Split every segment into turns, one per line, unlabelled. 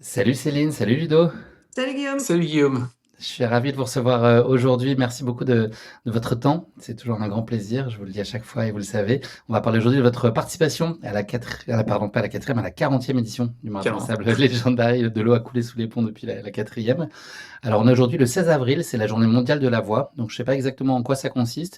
Salut Céline, salut Ludo.
Salut Guillaume.
Salut Guillaume.
Je suis ravi de vous recevoir aujourd'hui. Merci beaucoup de votre temps. C'est toujours un grand plaisir. Je vous le dis à chaque fois et vous le savez. On va parler aujourd'hui de votre participation à pardon, pas à la quatrième, à la 40e édition du marathon de
40.
sable légendaire de l'eau a coulé sous les ponts depuis la quatrième. Alors on est aujourd'hui le 16 avril, c'est la journée mondiale de la voix. Donc je sais pas exactement en quoi ça consiste,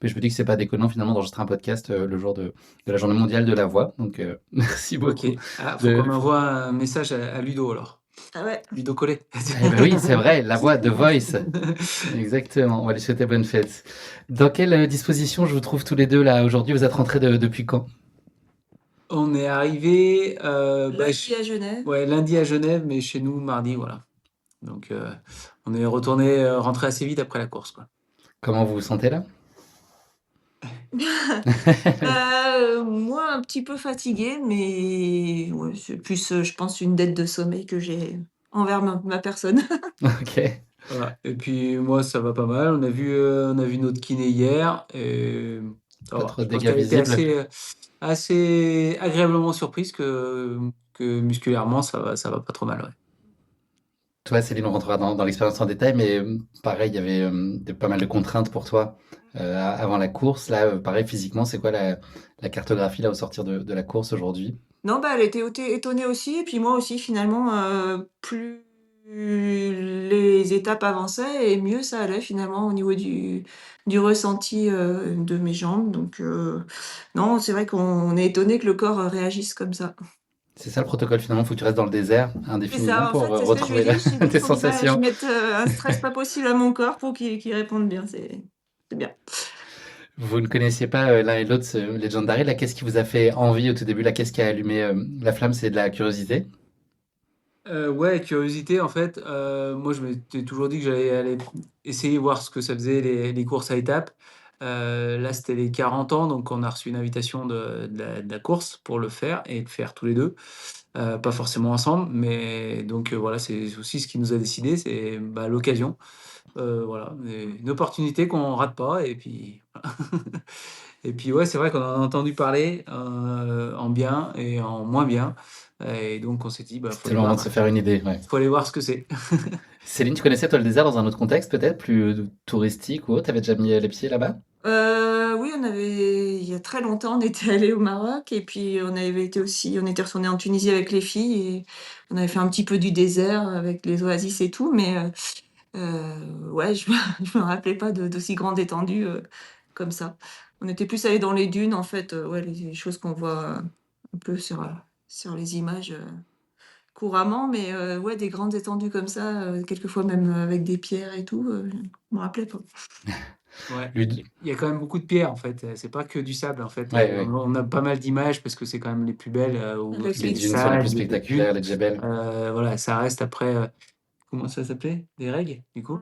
mais je me dis que c'est pas déconnant finalement d'enregistrer un podcast le jour de la journée mondiale de la voix. Donc merci
Ok.
beaucoup
Ah, faut
de,
qu'on envoie un message à Ludo alors.
Ah ouais.
Ludo Collet.
Eh ben oui, c'est vrai, la voix, The Voice. Exactement, on va lui souhaiter bonne fête. Dans quelle disposition je vous trouve tous les deux là aujourd'hui? Vous êtes rentrés depuis quand?
On est arrivé
Lundi à Genève.
ouais, lundi à Genève, mais chez nous mardi, voilà. Donc on est rentré assez vite après la course, quoi.
Comment vous vous sentez là?
Moi, un petit peu fatiguée, mais ouais, c'est plus, je pense, une dette de sommeil que j'ai envers ma personne.
Ok,
Voilà. Et puis moi, ça va pas mal. On a vu notre kiné hier et ça
pas
va.
trop de
Je pense
dégâts
qu'elle était
visibles.
assez agréablement surprise que musculairement, ça va pas trop mal, ouais.
Toi, Céline, on rentrera dans l'expérience en détail, mais pareil, il y avait pas mal de contraintes pour toi avant la course. Là, pareil, physiquement, c'est quoi la cartographie là au sortir de la course aujourd'hui?
Non, bah, elle était étonnée aussi et puis moi aussi finalement, plus les étapes avançaient et mieux ça allait finalement au niveau du ressenti, de mes jambes donc non, c'est vrai qu'on est étonné que le corps, réagisse comme ça.
C'est ça le protocole finalement, faut que tu restes dans le désert
C'est
indéfiniment
ça, en
pour
fait, c'est ce que je lui ai
retrouver
dit. Je lui ai dit:
tes
«Faut que je
sensations.
mette, un stress pas possible à mon corps pour qu'il réponde bien, c'est bien».
Vous ne connaissiez pas l'un et l'autre ce Legendary. Là, qu'est-ce qui vous a fait envie au tout début? Là, qu'est-ce qui a allumé la flamme? C'est de la curiosité?
Ouais, curiosité, en fait, moi je m'étais toujours dit que j'allais aller essayer voir ce que ça faisait les courses à étapes. Là, c'était les 40 ans, donc on a reçu une invitation de la course pour le faire et le faire tous les deux. Pas forcément ensemble, mais donc voilà, c'est aussi ce qui nous a décidé, c'est bah, l'occasion. Voilà, une opportunité qu'on rate pas, et puis et puis ouais, c'est vrai qu'on en a entendu parler en bien et en moins bien, et donc on s'est dit, bah,
C'était le moment de se faire une idée, ouais.
faut aller voir ce que c'est.
Céline, tu connaissais toi le désert dans un autre contexte peut-être, plus touristique ou autre? T'avais déjà mis les pieds là-bas?
Oui, il y a très longtemps, on était allés au Maroc et puis on était retournés en Tunisie avec les filles et on avait fait un petit peu du désert avec les oasis et tout, mais ouais, je me rappelais pas d'aussi grande étendue, comme ça. On était plus allés dans les dunes en fait, ouais, les choses qu'on voit un peu sur les images, couramment, mais ouais, des grandes étendues comme ça, quelquefois même avec des pierres et tout, je me rappelais pas.
Ouais,
Lud-
il y a quand même beaucoup de pierres en fait, c'est pas que du sable en fait.
Ouais, ouais.
On a pas mal d'images parce que c'est quand même les plus belles, où
Avec
c'est
Les
les
du
dunes sont les plus
sable, des dunes.
spectaculaires, les djebels.
Voilà, ça reste après, comment ça s'appelait? Des règles, du coup?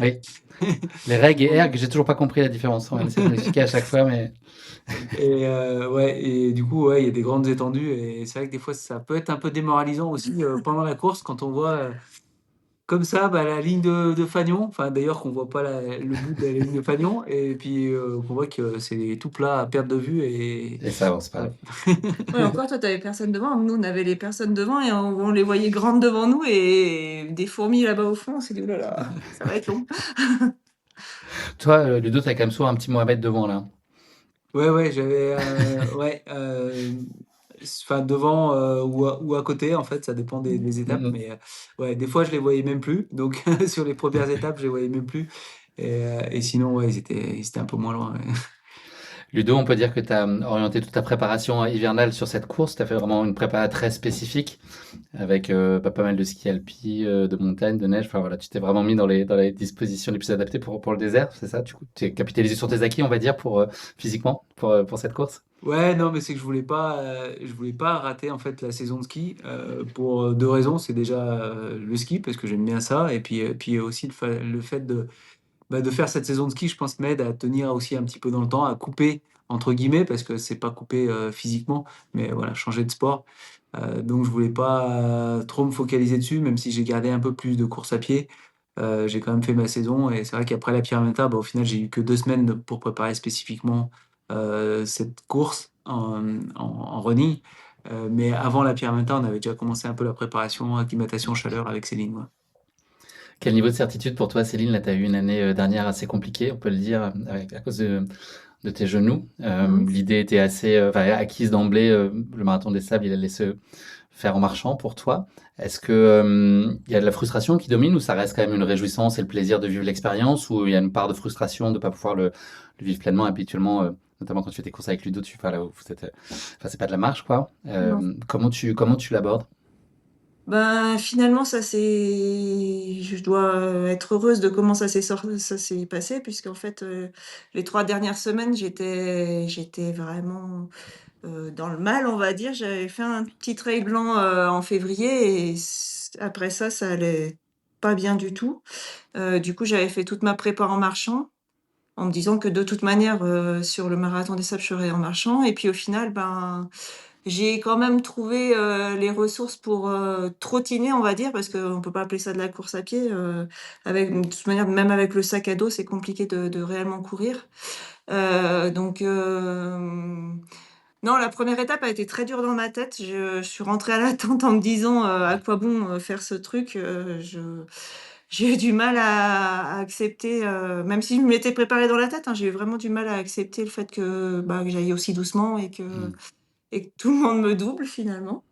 Oui. Les règles et
Bon.
ergs, j'ai toujours pas compris la différence. On va essayer de m'expliquer à chaque fois, mais
Et ouais, et du coup, ouais, il y a des grandes étendues et c'est vrai que des fois, ça peut être un peu démoralisant aussi, pendant la course quand on voit, comme ça, bah, la ligne de fanion, enfin d'ailleurs qu'on voit pas le bout de la ligne de fanion, et puis qu'on voit que c'est tout plat à perte de vue, et
et ça avance
ouais.
pas.
Ouais, encore toi, tu avais personne devant. Nous, on avait les personnes devant et on les voyait grandes devant nous et des fourmis là-bas au fond. On s'est dit: «Ouh là là, ça va être long».
Toi, Ludo, t'as quand même souvent un petit Mohamed devant là.
Ouais, ouais, j'avais, ouais, enfin devant, ou à côté, en fait, ça dépend des
Mm,
étapes,
mm.
mais ouais, des fois je les voyais même plus, donc sur les premières étapes, je les voyais même plus, et sinon, ouais, ils étaient un peu moins loin, ouais.
Ludo, on peut dire que tu as orienté toute ta préparation hivernale sur cette course. Tu as fait vraiment une prépa très spécifique avec pas mal de ski alpi, de montagne, de neige. Enfin voilà, tu t'es vraiment mis dans les dispositions les plus adaptées pour le désert, c'est ça? Du coup, tu es capitalisé sur tes acquis, on va dire, physiquement, pour cette course?
Ouais, non, mais c'est que je voulais pas rater en fait la saison de ski, pour deux raisons. C'est déjà le ski parce que j'aime bien ça, et puis aussi le fait de faire cette saison de ski, je pense, m'aide à tenir aussi un petit peu dans le temps, à couper entre guillemets, parce que c'est pas couper physiquement, mais voilà, changer de sport. Donc je voulais pas trop me focaliser dessus, même si j'ai gardé un peu plus de course à pied. J'ai quand même fait ma saison, et c'est vrai qu'après la Pyramida, bah, au final, j'ai eu que 2 semaines pour préparer spécifiquement cette course en running. Mais avant la Pyramenta, on avait déjà commencé un peu la préparation, acclimatation, chaleur avec Céline. Ouais.
Quel niveau de certitude pour toi, Céline? Là, tu as eu une année dernière assez compliquée, on peut le dire, à cause de tes genoux.
Mhm.
L'idée était assez enfin, acquise d'emblée. Le marathon des sables, il allait se faire en marchant pour toi. Est-ce que il y a de la frustration qui domine ou ça reste quand même une réjouissance et le plaisir de vivre l'expérience ou il y a une part de frustration de ne pas pouvoir le vivre pleinement habituellement, notamment quand tu fais tes courses avec Ludo, tu fais là où vous êtes, enfin c'est pas de la marche quoi.
Non.
Comment tu l'abordes?
Ben, finalement, je dois être heureuse de comment ça s'est passé, puisqu'en fait, les 3 dernières semaines, j'étais vraiment, dans le mal, on va dire. J'avais fait un petit trail blanc, en février et après ça, ça allait pas bien du tout. Du coup, j'avais fait toute ma prépa en marchant, en me disant que de toute manière, sur le marathon des sables, je ferais en marchant et puis au final, ben, j'ai quand même trouvé, les ressources pour, trottiner, on va dire, parce qu'on peut pas appeler ça de la course à pied, de toute manière, même avec le sac à dos, c'est compliqué de réellement courir. Donc non, la première étape a été très dure dans ma tête. Je suis rentrée à la tente en me disant, «À quoi bon, faire ce truc?» J'ai eu du mal à accepter, même si je m'étais préparée dans la tête, hein, j'ai eu vraiment du mal à accepter le fait que, bah, que j'aille aussi doucement
Mmh.
et que tout le monde me double finalement.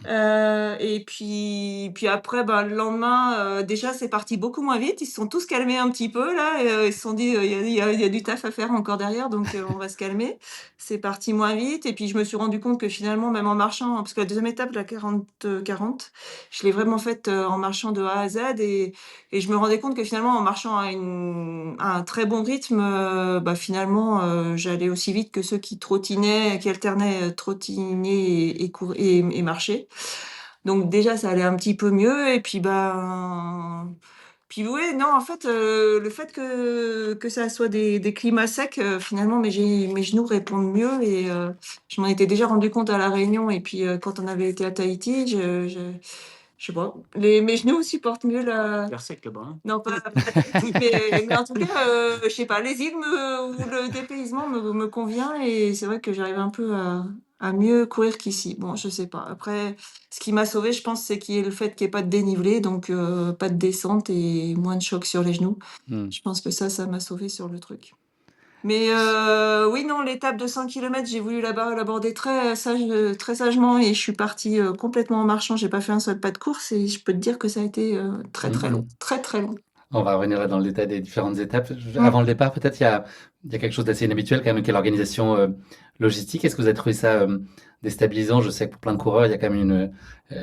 Et puis après, bah, le lendemain, déjà c'est parti beaucoup moins vite. Ils se sont tous calmés un petit peu là et ils se sont dit: «Il y a du taf à faire encore derrière donc on va se calmer». C'est parti moins vite et puis je me suis rendu compte que finalement même en marchant parce que la deuxième étape, la 40-40, je l'ai vraiment faite, en marchant de A à Z et je me rendais compte que finalement en marchant à un très bon rythme, bah, finalement, j'allais aussi vite que ceux qui trottinaient, qui alternaient, trottiner et marcher. Donc déjà, ça allait un petit peu mieux et puis, ben, puis ouais, non, en fait, le fait que ça soit des climats secs, finalement mes genoux répondent mieux et je m'en étais déjà rendu compte à La Réunion et puis, quand on avait été à Tahiti, je sais pas, mes genoux supportent mieux la
L'air sec là-bas. Hein.
non, pas Tahiti, mais en tout cas, je sais pas, les îles ou le dépaysement me convient et c'est vrai que j'arrive un peu à mieux courir qu'ici. Bon, je sais pas. Après, ce qui m'a sauvée, je pense, c'est qu'il y ait le fait qu'il y ait pas de dénivelé, donc pas de descente et moins de choc sur les genoux.
Mmh.
Je pense que ça m'a sauvée sur le truc. Mais oui, non, l'étape de 100 kilomètres, j'ai voulu l'aborder très sagement et je suis partie, complètement en marchant. J'ai pas fait un seul pas de course et je peux te dire que ça a été, très, très long,
Mmh.
très, très long.
On va revenir là dans le détail des différentes étapes.
Mmh.
Avant le départ, peut-être, il y a quelque chose d'assez inhabituel quand même, qui est l'organisation logistique. Est-ce que vous avez trouvé ça déstabilisant? Je sais que pour plein de coureurs, il y a quand même une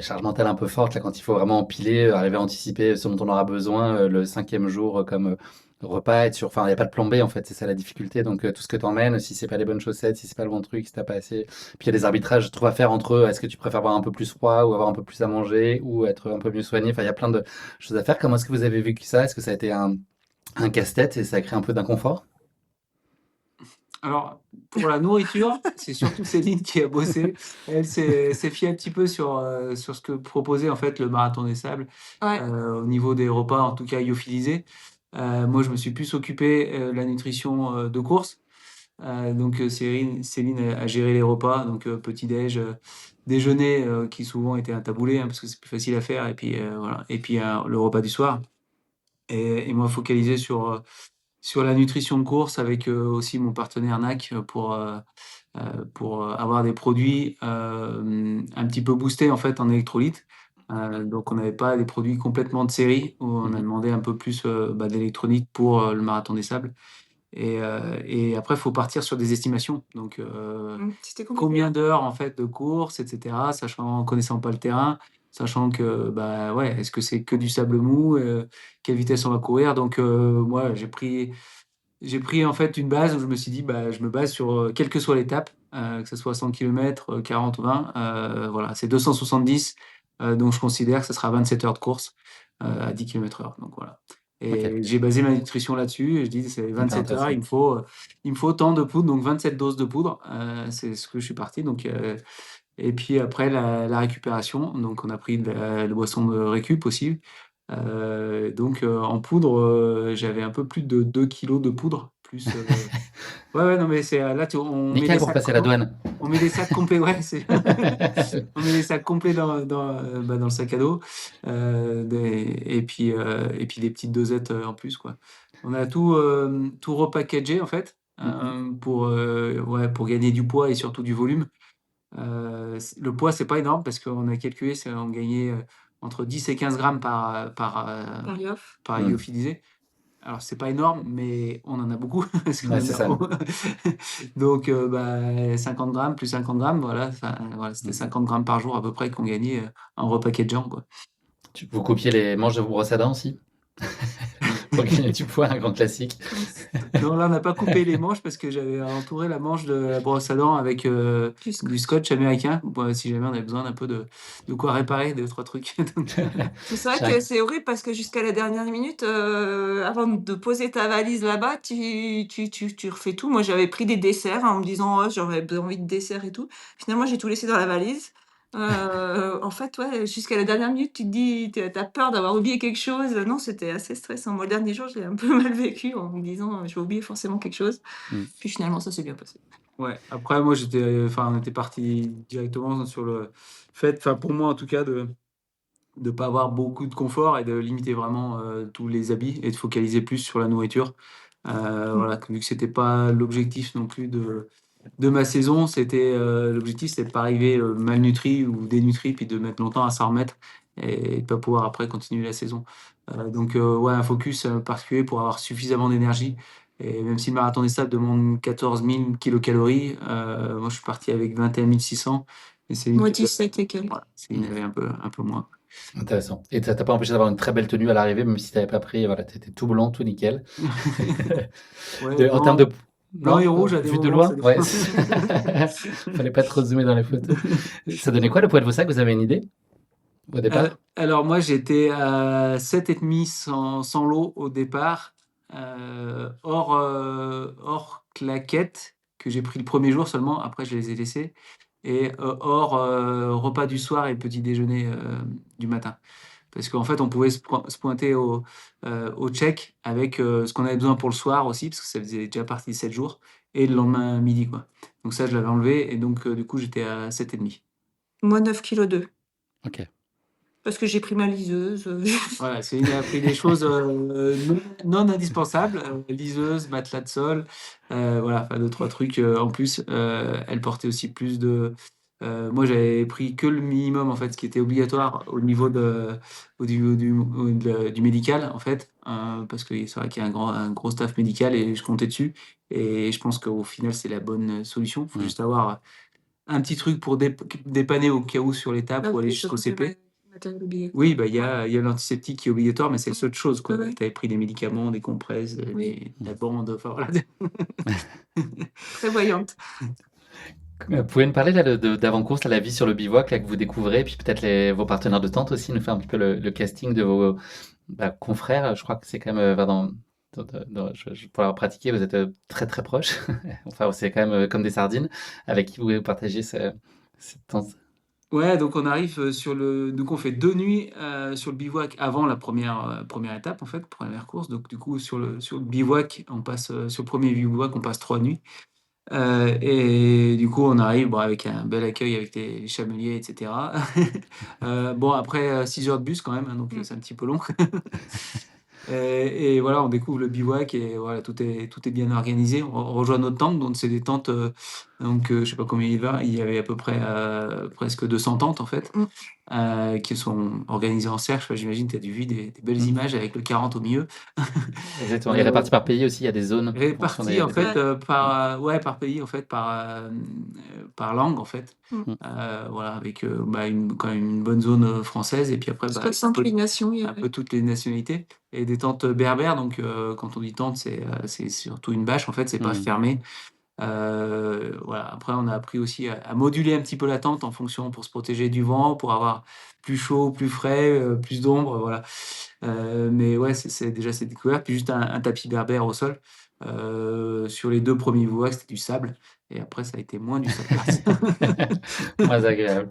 charge mentale un peu forte là, quand il faut vraiment empiler, arriver à anticiper ce dont on aura besoin le cinquième jour comme repas, être sûr. Enfin, il n'y a pas de plan B en fait, c'est ça la difficulté. Donc tout ce que tu emmènes, si c'est pas les bonnes chaussettes, si c'est pas le bon truc, si t'as pas assez. Puis il y a des arbitrages, je trouve, à faire entre est-ce que tu préfères avoir un peu plus froid ou avoir un peu plus à manger ou être un peu mieux soigné. Enfin, il y a plein de choses à faire. Comment est-ce que vous avez vécu ça? Est-ce que ça a été un casse-tête et ça a créé un peu d'inconfort?
Alors, pour la nourriture, c'est surtout Céline qui a bossé. Elle s'est fiée un petit peu sur ce que proposait en fait le Marathon des Sables,
Ouais.
au niveau des repas, en tout cas lyophilisés. Moi, je me suis plus occupé, de la nutrition, de course. Donc Céline a géré les repas, donc petit-déj, déjeuner, qui souvent était un taboulé, hein, parce que c'est plus facile à faire et puis, voilà et puis, le repas du soir et moi focalisé sur la nutrition de course avec, aussi mon partenaire NAC, pour avoir des produits, un petit peu boostés en fait en électrolytes. Donc on n'avait pas des produits complètement de série où on a
Mhm.
demandé un peu plus, d'électrolytes pour, le marathon des sables et après il faut partir sur des estimations. Donc
C'était compliqué,
combien
hein.
d'heures en fait de course et cetera, connaissant pas le terrain, sachant que, bah, ouais, est-ce que c'est que du sable mou? Quelle vitesse on va courir? Donc moi j'ai pris en fait une base où je me suis dit: «Bah, je me base sur, quelle que soit l'étape, que ce soit 100 kilomètres, 40 ou 20, voilà, c'est 270, donc je considère que ce sera 27 heures de course, à 10 km/h», donc voilà
Ok,
et j'ai basé ma nutrition là-dessus et je dis: «C'est
hyper
27 heures,
intéressant.
il me faut tant de poudre, donc 27 doses de poudre», c'est ce que je suis parti donc et puis après la récupération, donc on a pris de la boisson de récup aussi, donc en poudre, j'avais un peu plus de 2 kilogrammes de poudre, plus. Ouais, non, mais c'est là, on met
Nickel
les
pour
sacs,
passer la douane.
on met les sacs complets, ouais, on met les sacs complets dans le sac à dos, et puis des petites dosettes en plus, quoi. On a tout repackagé en fait, pour gagner du poids et surtout du volume. Le poids, c'est pas énorme parce qu'on a calculé, on gagnait entre 10 et 15 grammes
Par Yoff.
par
Mm.
lyophilisé. Alors, c'est pas énorme, mais on en a beaucoup parce qu'on
Ouais,
a
c'est ça.
Donc, 50 grammes plus 50 grammes, voilà, voilà, c'était 50 grammes par jour à peu près qu'on gagnait en repackageant, quoi.
Vous copiez les manches de vos brosses à dents aussi pour gagner du poids, un grand classique.
Non, là, on n'a pas coupé les manches parce que j'avais entouré la manche de la brosse à dents avec du scotch américain, si jamais on avait besoin d'un peu de quoi réparer, deux, trois trucs. Donc,
C'est vrai
Chaque-
que c'est horrible parce que jusqu'à la dernière minute, avant de poser ta valise là-bas, tu refais tout. Moi, j'avais pris des desserts en me disant: «Oh, j'aurais envie de dessert et tout». Finalement, j'ai tout laissé dans la valise. En fait, ouais, jusqu'à la dernière minute, tu te dis tu as peur d'avoir oublié quelque chose. Non, c'était assez stressant. Moi, le dernier jour, je l'ai un peu mal vécu en me disant: «Je vais oublier forcément quelque chose».
Mm.
Puis finalement, ça s'est bien passé.
ouais, après, moi, on était parti directement sur le fait, enfin, pour moi en tout cas, de pas avoir beaucoup de confort et de limiter vraiment tous les habits et de focaliser plus sur la nourriture. Voilà, vu que c'était pas l'objectif non plus de ma saison, l'objectif c'était de pas arriver malnutri ou dénutri puis de mettre longtemps à s'en remettre et de pas pouvoir après continuer la saison. Donc ouais, un focus particulier pour avoir suffisamment d'énergie. Et même si le marathon des sables demande 14 000 kilocalories, moi je suis parti avec 21 600. Et c'est
Moi, 17 et quelques.
voilà, c'est une avait un peu moins.
Intéressant. Et ça t'a pas empêché d'avoir une très belle tenue à l'arrivée, même si t'avais pas pris, voilà, t'étais tout blanc, tout nickel.
Ouais,
En termes de...
blanc et
Non,
rouge à des
vu de
moments, ça
loin, ouais.
dépend.
Fallait pas trop zoomer dans les photos. Ça donnait quoi le poids de vos sacs? Vous avez une idée au départ?
Alors moi j'étais à 7,5 sans lot au départ, hors claquettes que j'ai pris le premier jour seulement, après je les ai laissés, et hors repas du soir et petit déjeuner du matin. Parce qu'en fait on pouvait se pointer au check avec ce qu'on avait besoin pour le soir aussi, parce que ça faisait déjà partie de 7 jours, et le lendemain midi, quoi. Donc ça je l'avais enlevé, et donc du coup j'étais à 7,5.
Moi, 9,2 kg.
Ok.
Parce que j'ai pris ma liseuse.
Voilà, Céline a pris des choses non indispensables, liseuse, matelas de sol, voilà, enfin deux, trois trucs en plus. Elle portait aussi plus de. Moi, j'avais pris que le minimum en fait, ce qui était obligatoire au niveau du médical en fait, parce que c'est vrai qu'il y a un gros staff médical et je comptais dessus. Et je pense qu'au final, c'est la bonne solution. Il faut
Mm.
juste avoir un petit truc pour dépanner au cas où sur l'étape
Ah
ou aller
oui,
jusqu'au
surtout le
CP.
matériel obligatoire.
Oui, bah, il y a l'antiseptique qui est obligatoire, mais c'est la seule chose, quoi.
Ouais, ouais.
Tu avais pris des médicaments, des compresses,
Oui.
la bande, enfin voilà.
Prévoyante.
Vous pouvez nous parler là, d'avant-course, là, la vie sur le bivouac là, que vous découvrez, puis peut-être vos partenaires de tente aussi, nous faire un petit peu le casting de vos confrères. Je crois que c'est quand même, pour avoir pratiqué, vous êtes très très proches. Enfin, c'est quand même comme des sardines, avec qui vous pouvez partager cette tente.
Ouais, donc on arrive donc on fait 2 nuits sur le bivouac avant la première étape, en fait, première course. Donc du coup, sur le bivouac, sur le premier bivouac, on passe 3 nuits. Et du coup, on arrive bon, avec un bel accueil avec les chameliers, etc. Bon, après 6 heures de bus quand même, hein, donc c'est un petit peu long. Et voilà, on découvre le bivouac et voilà, tout est bien organisé. On rejoint notre tente, donc c'est des tentes, je sais pas combien il y avait à peu près presque 200 tentes en fait, qui sont organisées en cercle. Enfin, j'imagine que tu as dû vu des belles
Mm.
images avec le 40 au milieu.
Exactement. Et répartis par pays aussi, il y a des zones en fonction
Répartis en
des pays.
fait par pays en fait par langue en fait.
Mm.
Voilà, avec quand même une bonne zone française et puis après
68 nations, il y
un
avait.
peu toutes les nationalités et des tentes berbères. Donc quand on dit tente, c'est surtout une bâche en fait, c'est pas
Mm.
fermé. Voilà. Après, on a appris aussi à moduler un petit peu la tente en fonction pour se protéger du vent, pour avoir plus chaud, plus frais, plus d'ombre, voilà. Mais ouais, c'est déjà cette découverte. Puis juste un tapis berbère au sol. Sur les 2 premiers bivouacs, c'était du sable. Et après, ça a été moins du sable.
Moins agréable.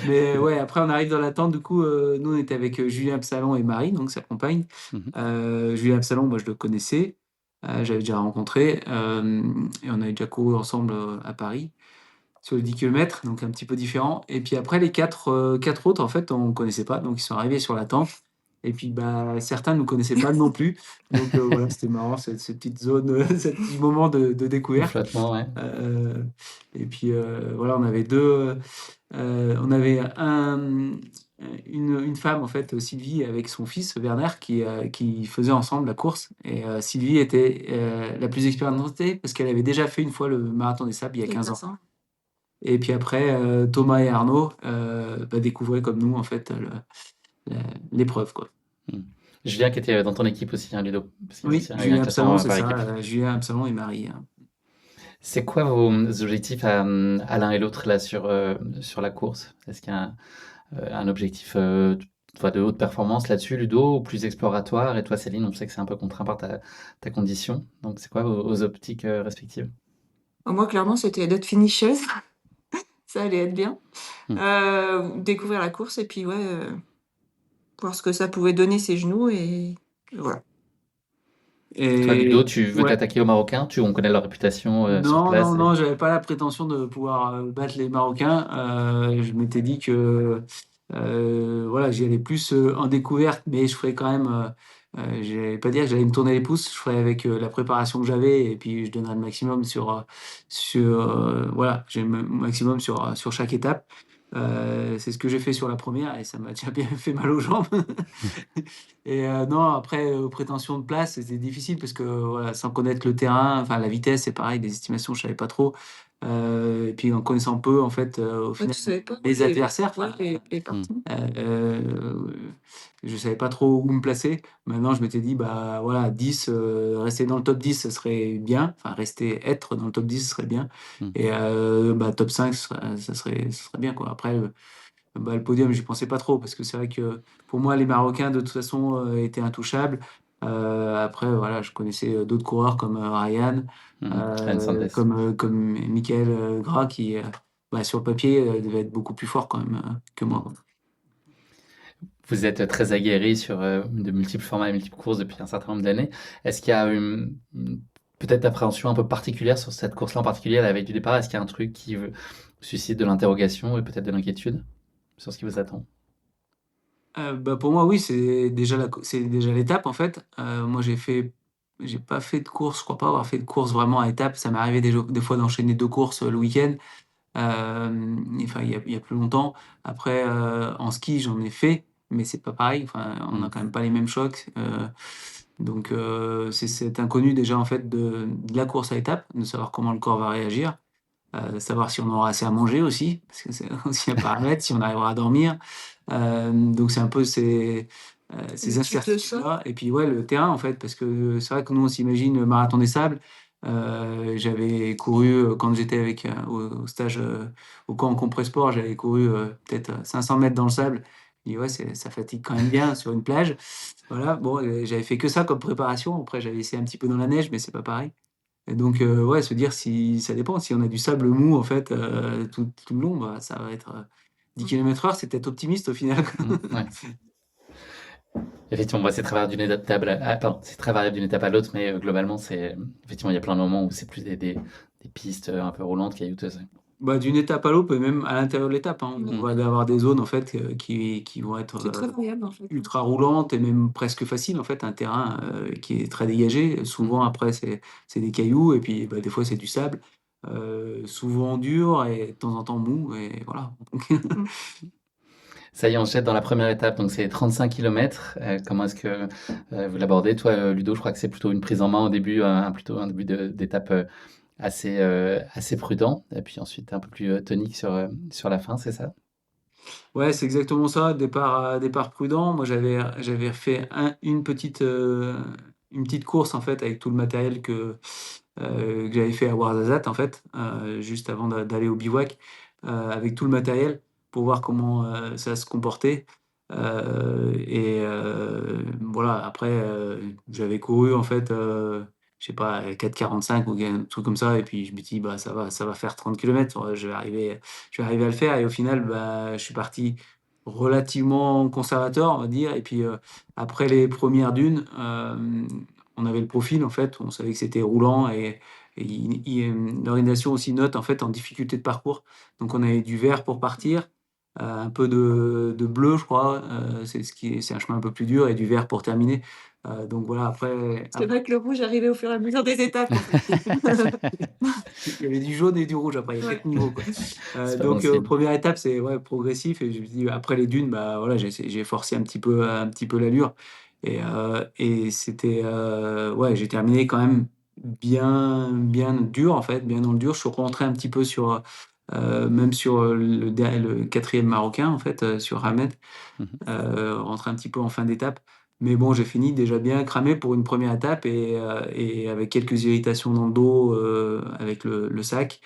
Mais ouais, après, on arrive dans la tente. Du coup, nous, on était avec Julien Absalon et Marie, donc sa compagne.
Mhm.
Julien Absalon, moi, je le connaissais. j'avais déjà rencontré, et on avait déjà couru ensemble à Paris sur les 10 km, donc un petit peu différent. Et puis après, les quatre autres, en fait, on ne connaissait pas, donc ils sont arrivés sur la tente. Et puis, bah, certains ne nous connaissaient pas non plus. Donc voilà, c'était marrant, cette petite zone, ce petit moment de
Le
découverte.
flottement, ouais.
Et puis voilà, on avait on avait une femme, en fait, Sylvie, avec son fils Werner, qui faisaient ensemble la course. Et Sylvie était la plus expérimentée parce qu'elle avait déjà fait une fois le marathon des sables il y a
Il y a
15 ans.
15 ans.
Et puis après, Thomas et Arnaud bah, découvraient comme nous, en fait, l'épreuve, quoi.
Hmm. Julien qui était dans ton équipe aussi, hein, Ludo, parce qu'il y a
Oui,
aussi eu un
Julien
classement
Absalon, c'est
par
ça.
équipe.
Julien Absalon et Marie, hein.
C'est quoi vos objectifs à l'un et l'autre là sur la course? Est-ce qu'il y a un objectif toi, de haute performance là-dessus, Ludo, ou plus exploratoire? Et toi, Céline, on sait que c'est un peu contraint par ta condition. Donc, c'est quoi vos optiques respectives?
Moi, clairement, c'était d'être finisheuse. Ça allait être bien.
Hmm.
Découvrir la course et puis, ouais, voir ce que ça pouvait donner ses genoux et voilà.
Toi,
Et
Ludo, tu veux
ouais.
t'attaquer aux Marocains? On connaît leur réputation sur
Non, non,
place.
non, j'avais pas la prétention de pouvoir battre les Marocains. Je m'étais dit que voilà, j'y allais plus en découverte, mais je ferais quand même. J'allais pas dire que j'allais me tourner les pouces. Je ferais avec la préparation que j'avais et puis je donnerais le maximum voilà, j'ai le maximum sur chaque étape. C'est ce que j'ai fait sur la première et ça m'a déjà bien fait mal aux jambes. Et non, après, aux prétentions de place, c'était difficile parce que voilà, sans connaître le terrain, enfin la vitesse, c'est pareil, les estimations, je savais pas trop. Et puis en connaissant peu, en fait, au
Ouais,
final,
tu savais pas
les adversaires,
ouais,
enfin,
les
Hmm.
parties.
euh, je savais pas trop où me placer. Maintenant, je m'étais dit, bah voilà, 10, rester dans le top 10, ce serait bien. Enfin, être dans le top 10, ce serait bien.
Hmm.
Et bah, top 5, ce serait bien, quoi. Après, bah, le podium, j'y pensais pas trop parce que c'est vrai que pour moi, les Marocains, de toute façon, étaient intouchables. Après, voilà, je connaissais d'autres coureurs comme Ryan,
Ryan Sanders.
comme Michael Gras, qui, bah, sur le papier, devait être beaucoup plus fort quand même que moi,
Hmm.
quoi.
Vous êtes très aguerri sur de multiples formats et multiples courses depuis un certain nombre d'années. Est-ce qu'il y a peut-être d'appréhension un peu particulière sur cette course-là en particulier, à la veille du départ? Est-ce qu'il y a un truc qui suscite de l'interrogation et peut-être de l'inquiétude sur ce qui vous attend?
Bah, pour moi, oui, c'est déjà l'étape en fait. Moi, j'ai pas fait de course, je crois pas avoir fait de course vraiment à étapes. Ça m'est arrivé des fois d'enchaîner deux courses le week-end. Enfin, il y a plus longtemps. Après, en ski, j'en ai fait, mais c'est pas pareil. Enfin, on
Hmm.
n'a quand même pas les mêmes chocs. Donc, c'est cet inconnu déjà en fait de la course à étapes, de savoir comment le corps va réagir, savoir si on aura assez à manger aussi, parce que c'est aussi un paramètre, si on arrivera à dormir. Donc, c'est un peu ces
Le type de sol.
incertitudes-là. Et puis, ouais, le terrain en fait, parce que c'est vrai que nous, on s'imagine le marathon des sables. J'avais couru quand j'étais au stage au camp Compressport, j'avais couru peut-être 500 mètres dans le sable. Et ouais, ça fatigue quand même bien sur une plage. Voilà, bon, j'avais fait que ça comme préparation. Après, j'avais essayé un petit peu dans la neige, mais c'est pas pareil. Et donc, ouais, se dire si ça dépend. Si on a du sable mou, en fait, tout le long, bah, ça va être 10 km/h, c'est peut-être optimiste au final.
Ouais. Effectivement, bah, c'est très variable d'une étape pardon, c'est très variable d'une étape à l'autre, mais globalement, effectivement, il y a plein de moments où c'est plus des pistes un peu roulantes, caillouteuses. Ouais.
Bah, d'une étape à l'autre, et même à l'intérieur de l'étape, hein, on
Ouais.
va avoir des zones en fait qui vont être
C'est très variable, en fait.
ultra roulantes et même presque faciles en fait, un terrain qui est très dégagé. Souvent après c'est des cailloux et puis bah, des fois c'est du sable, souvent dur et de temps en temps mou et voilà.
Mmh.
Ça y est, on se jette dans la première étape, donc c'est 35 km. Comment est-ce que vous l'abordez? Toi, Ludo, je crois que c'est plutôt une prise en main au début, plutôt un début d'étape assez prudent, et puis ensuite un peu plus tonique sur la fin, c'est ça?
Ouais, c'est exactement ça, départ prudent. Moi, j'avais fait une petite course en fait avec tout le matériel que j'avais fait à Ouarzazate en fait, juste avant d'aller au bivouac, avec tout le matériel pour voir comment ça se comportait. Et voilà, après, j'avais couru en fait, je sais pas, 4,45 ou un truc comme ça, et puis je me dis, bah ça va faire 30 km, je vais arriver à le faire, et au final, bah, je suis parti relativement conservateur, on va dire, et puis après les premières dunes, on avait le profil, en fait, on savait que c'était roulant l'organisation aussi note, en fait, en difficulté de parcours. Donc, on avait du vert pour partir, un peu de bleu, je crois, c'est un chemin un peu plus dur, et du vert pour terminer. Donc voilà,
C'est vrai que le rouge arrivait au fur et à mesure des étapes, en fait.
il y avait du jaune et du rouge après, il y a
Ouais.
4 niveaux, quoi.
C'est pas bon
Donc,
signe.
première étape, c'est ouais, progressif. Et je me dis, après les dunes, bah, voilà, j'ai forcé un petit peu l'allure. Et c'était, ouais, j'ai terminé quand même bien dur, en fait, bien dans le dur. Je suis rentré un petit peu même sur le quatrième marocain, en fait, sur Hamed,
Mhm.
rentré un petit peu en fin d'étape. Mais bon, j'ai fini déjà bien cramé pour une première étape et avec quelques irritations dans le dos avec le sac.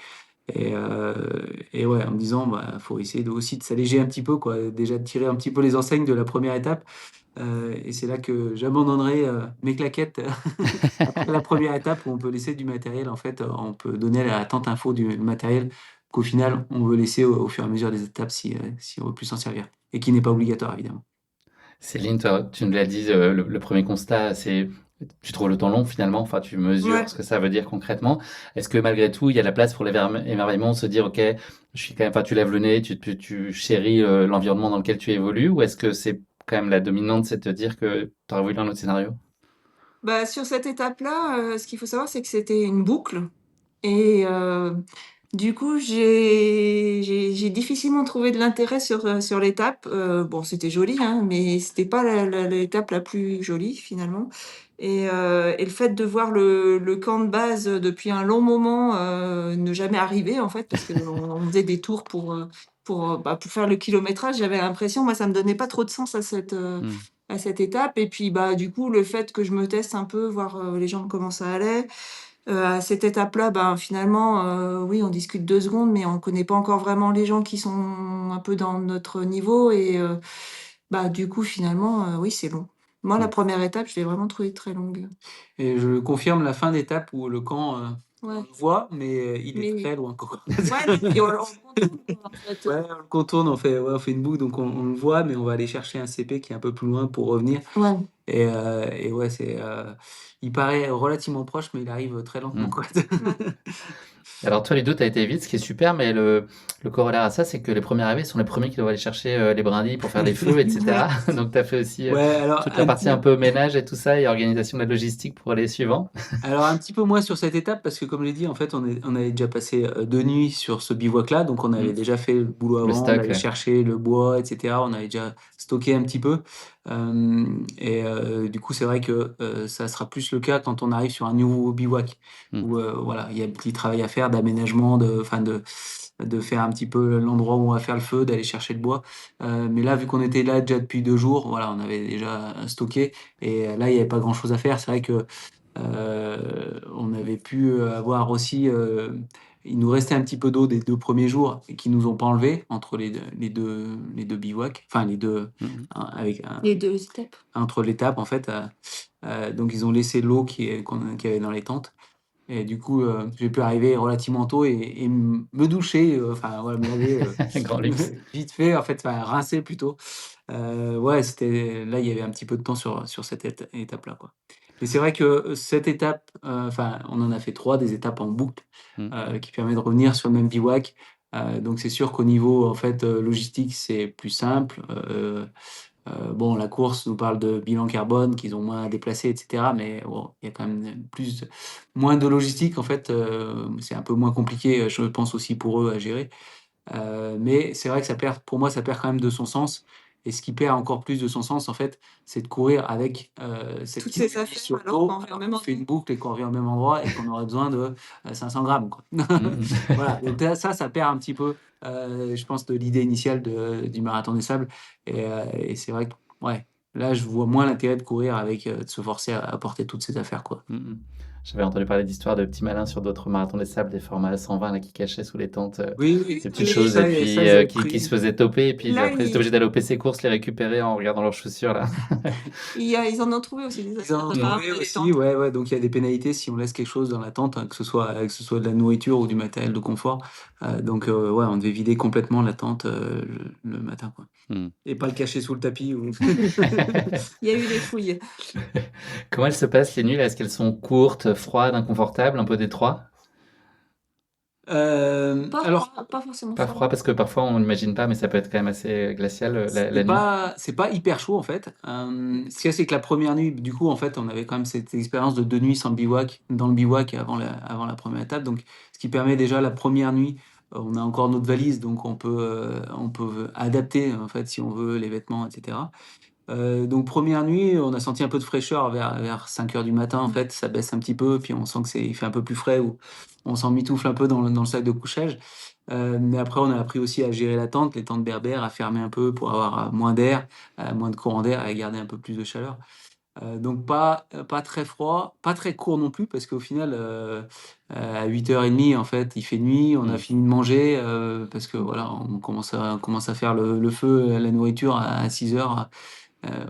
Et ouais, en me disant, bah, faut essayer aussi de s'alléger un petit peu, quoi. Déjà de tirer un petit peu les enseignes de la première étape. Et c'est là que j'abandonnerai mes claquettes après la première étape où on peut laisser du matériel. En fait, on peut donner la tente info du matériel qu'au final, on veut laisser au fur et à mesure des étapes si on veut plus s'en servir. Et qui n'est pas obligatoire, évidemment.
Céline, toi, tu nous l'as dit, le premier constat, c'est tu trouves le temps long finalement, enfin tu mesures
Ouais.
ce que ça veut dire concrètement. Est-ce que malgré tout, il y a la place pour l'émerveillement, se dire, ok, je suis quand même, enfin tu lèves le nez, tu chéris l'environnement dans lequel tu évolues, ou est-ce que c'est quand même la dominante, c'est de te dire que tu aurais voulu un autre scénario?
Bah, sur cette étape-là, ce qu'il faut savoir, c'est que c'était une boucle et du coup, j'ai difficilement trouvé de l'intérêt sur l'étape. Bon, c'était joli, hein, mais c'était pas l'étape la plus jolie finalement et le fait de voir le camp de base, depuis un long moment, ne jamais arriver en fait, parce qu'on faisait des tours pour faire le kilométrage, j'avais l'impression, moi, ça me donnait pas trop de sens
Hmm.
à cette étape et puis, bah, du coup, le fait que je me teste un peu, voir, les jambes comment ça allait. À cette étape-là, ben, finalement, oui, on discute 2 secondes, mais on connaît pas encore vraiment les gens qui sont un peu dans notre niveau et bah, du coup, finalement, oui, c'est long. Moi, la
Hmm.
première étape, je l'ai vraiment trouvée très longue.
Et je confirme la fin d'étape où le camp, on
Ouais,
le voit, mais il est
mais
très loin, quoi.
ouais, non, puis on le contourne, quoi, en fait.
Ouais, on le contourne, on fait une boucle, donc on le voit, mais on va aller chercher un CP qui est un peu plus loin pour revenir.
Ouais.
Et ouais, il paraît relativement proche, mais il arrive très lentement,
Hmm.
quoi.
Ouais.
Alors toi, Ludo, tu as été vite, ce qui est super, mais le corollaire à ça, c'est que les premiers arrivés sont les premiers qui doivent aller chercher les brindilles pour faire les feux,
Ouais.
etc. Donc tu as fait aussi
Ouais, alors
toute la partie un peu ménage et tout ça, et organisation de la logistique pour les suivants.
un petit peu moins sur cette étape parce que comme j'ai dit, en fait, on avait déjà passé 2 nuits sur ce bivouac-là, donc on avait
Hmm.
déjà fait le boulot
Le
avant,
stock,
d'aller
ouais.
chercher le bois, etc. On avait déjà stocké un petit peu. Du coup, c'est vrai que ça sera plus le cas quand on arrive sur un nouveau bivouac
Hmm.
où voilà, il y a un petit travail à faire d'aménagement, enfin de faire un petit peu l'endroit où on va faire le feu, d'aller chercher le bois. Mais là, vu qu'on était là déjà depuis 2 jours, voilà, on avait déjà stocké et là, il n'y avait pas grand-chose à faire. C'est vrai que on avait pu avoir aussi, il nous restait un petit peu d'eau des 2 premiers jours et qui nous ont pas enlevé entre les deux bivouacs, enfin les deux,
Hmm.
avec
Les 2 étapes.
entre l'étape en fait. Donc ils ont laissé l'eau qu'il y avait dans les tentes. Et du coup, j'ai pu arriver relativement tôt et me doucher, enfin voilà, me laver
Grand luxe.
vite fait, en fait, enfin rincer plutôt. Ouais, là, il y avait un petit peu de temps sur cette étape-là, quoi. Mais c'est vrai que cette étape, enfin, on en a fait 3 des étapes en boucle
Hmm.
qui permet de revenir sur le même bivouac. Donc c'est sûr qu'au niveau, en fait, logistique, c'est plus simple. Bon, la course nous parle de bilan carbone, qu'ils ont moins à déplacer, et cetera. Mais bon, il y a quand même moins de logistique, en fait. C'est un peu moins compliqué, je pense aussi pour eux à gérer. Mais c'est vrai que pour moi, ça perd quand même de son sens. Et ce qui perd encore plus de son sens, en fait, c'est de courir avec cette
Toutes
petite
ces
valise
affaires
sur le
alors
dos,
qu'on revient au
alors
même
qu'on fait
endroit.
une boucle et qu'on revient au même endroit et qu'on aurait besoin de 500 grammes, quoi.
Hmm.
Voilà, donc là, ça perd un petit peu, je pense, de l'idée initiale du marathon des sables. Et c'est vrai que, ouais, là, je vois moins l'intérêt de courir avec, de se forcer à porter toutes ces affaires, quoi.
Hmm. J'avais entendu parler d'histoires de petits malins sur d'autres marathons des sables, des formats 120 là, qui cachaient sous les tentes
Oui, oui,
des petites
Mais
choses et
ça,
puis
ils avaient
qui se
pris.
faisaient toper et puis
là,
après ils étaient obligés d'aller au PC course les récupérer en regardant leurs chaussures là.
ils en ont trouvé aussi des
Ils en ont
aspirateurs
Mm.
à
trouvé
après les
aussi,
tentes.
ouais, ouais. Donc il y a des pénalités si on laisse quelque chose dans la tente, hein, que ce soit de la nourriture ou du matériel de confort. Donc ouais, on devait vider complètement la tente le matin, quoi.
Mm.
Et pas le cacher sous le tapis.
Il y a eu des fouilles.
Comment elles se passent les nuits là? Est-ce qu'elles sont courtes, froides, inconfortables, un peu détroit?
Pas
Alors,
froid, pas forcément
Pas
froid.
froid parce que parfois on n'imagine pas, mais ça peut être quand même assez glacial la nuit.
c'est pas hyper chaud en fait. Ce qu'il y a, c'est que la première nuit, du coup, en fait, on avait quand même cette expérience de 2 nuits sans bivouac, dans le bivouac avant la première étape. Donc, ce qui permet déjà la première nuit, on a encore notre valise, donc on peut adapter en fait si on veut les vêtements, etc. Donc première nuit, on a senti un peu de fraîcheur vers 5 heures du matin. En fait, ça baisse un petit peu, puis on sent que il fait un peu plus frais, ou on s'emmitoufle un peu dans le sac de couchage. Mais après, on a appris aussi à gérer la tente, les tentes berbères, à fermer un peu pour avoir moins d'air, moins de courant d'air et garder un peu plus de chaleur. Donc pas très froid, pas très court non plus, parce qu'au final, à 8h30, en fait, il fait nuit, on a
Mm.
fini de manger, parce que voilà, on commence à faire le feu, la nourriture à 6h.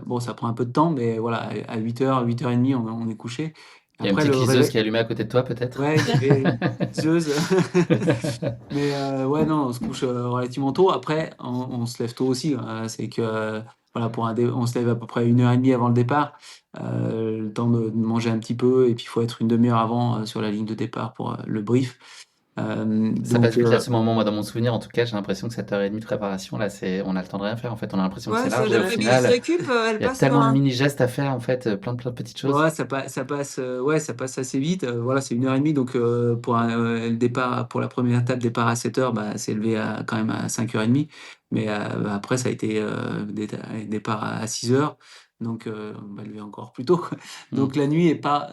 Bon, ça prend un peu de temps, mais voilà, à 8h, 8h30, on est couché.
Il y a une
Après,
petite
le
liseuse
réveil,
qui est allumée à côté de toi peut-être?
ouais, il y avait une petite liseuse. Mais ouais, non, on se couche relativement tôt. Après, on se lève tôt aussi, hein. C'est que, voilà, on se lève à peu près 1h30 avant le départ, le temps de manger un petit peu, et puis il faut être une demi-heure avant sur la ligne de départ pour le brief.
Ça passe
Donc,
vite là ce moment, moi dans mon souvenir en tout cas, j'ai l'impression que cette heure et demie de préparation là, on a le temps de rien faire en fait, on a l'impression que c'est
Ouais, ça,
large et au
la prise
final,
récup, elle
il y a
passe
tellement de
loin.
mini gestes à faire en fait, plein de petites choses.
ouais, ouais, ça passe assez vite. Voilà, c'est 1h30, donc le départ, pour la première étape, départ à 7h, bah, c'est levé quand même à 5h30. Mais après, ça a été départ à 6h, donc on va lever encore plus tôt, quoi.
Mm.
Donc la nuit est pas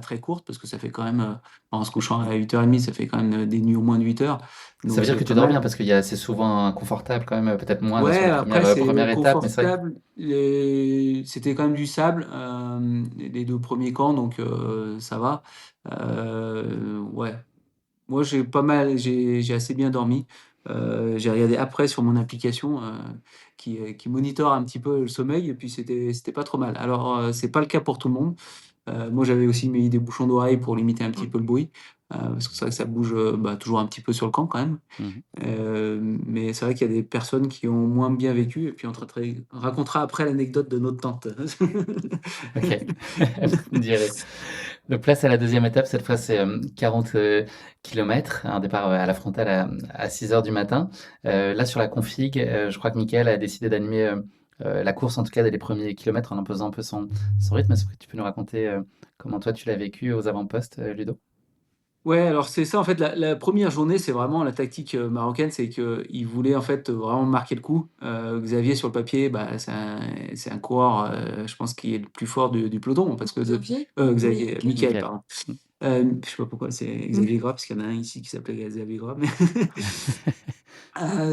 très courte, parce que ça fait quand même, en se couchant à 8h30, ça fait quand même des nuits au moins de 8 heures,
Ça veut
donc
dire
c'est
que tu
pas
dors bien
mal.
parce c'est souvent inconfortable quand même, peut-être moins là, sur
Ouais,
les
après c'est
premières étapes, mais c'est vrai que
confortable. C'était quand même du sable, les 2 premiers camps, donc ça va. Ouais, moi j'ai assez bien dormi. J'ai regardé après sur mon application qui monitore un petit peu le sommeil, et puis c'était pas trop mal. Alors c'est pas le cas pour tout le monde. Moi, j'avais aussi mis des bouchons d'oreille pour limiter un petit peu le bruit, parce que c'est vrai que ça bouge bah, toujours un petit peu sur le camp quand même.
mmh.
Mais c'est vrai qu'il y a des personnes qui ont moins bien vécu, et puis on racontera après l'anecdote de notre tante.
OK. Vous me direz. Donc place à la deuxième étape, cette fois c'est, 40, kilomètres, un départ, à la frontale à 6 heures du matin. Là sur la config, je crois que Mickaël a décidé d'animer, la course en tout cas dès les premiers kilomètres en imposant un peu son rythme. Est-ce que tu peux nous raconter, comment toi tu l'as vécu aux avant-postes, Ludo?
Ouais, alors c'est ça en fait, la première journée, c'est vraiment la tactique marocaine, c'est qu'ils voulaient en fait vraiment marquer le coup. Xavier, sur le papier, bah, c'est un coureur, je pense, qui est le plus fort du peloton, parce que
Xavier?
Xavier, Mickaël,
Mickaël.
pardon.
Mmh.
Je sais pas pourquoi c'est Xavier Gras, parce qu'il y en a un ici qui s'appelait Xavier Gras.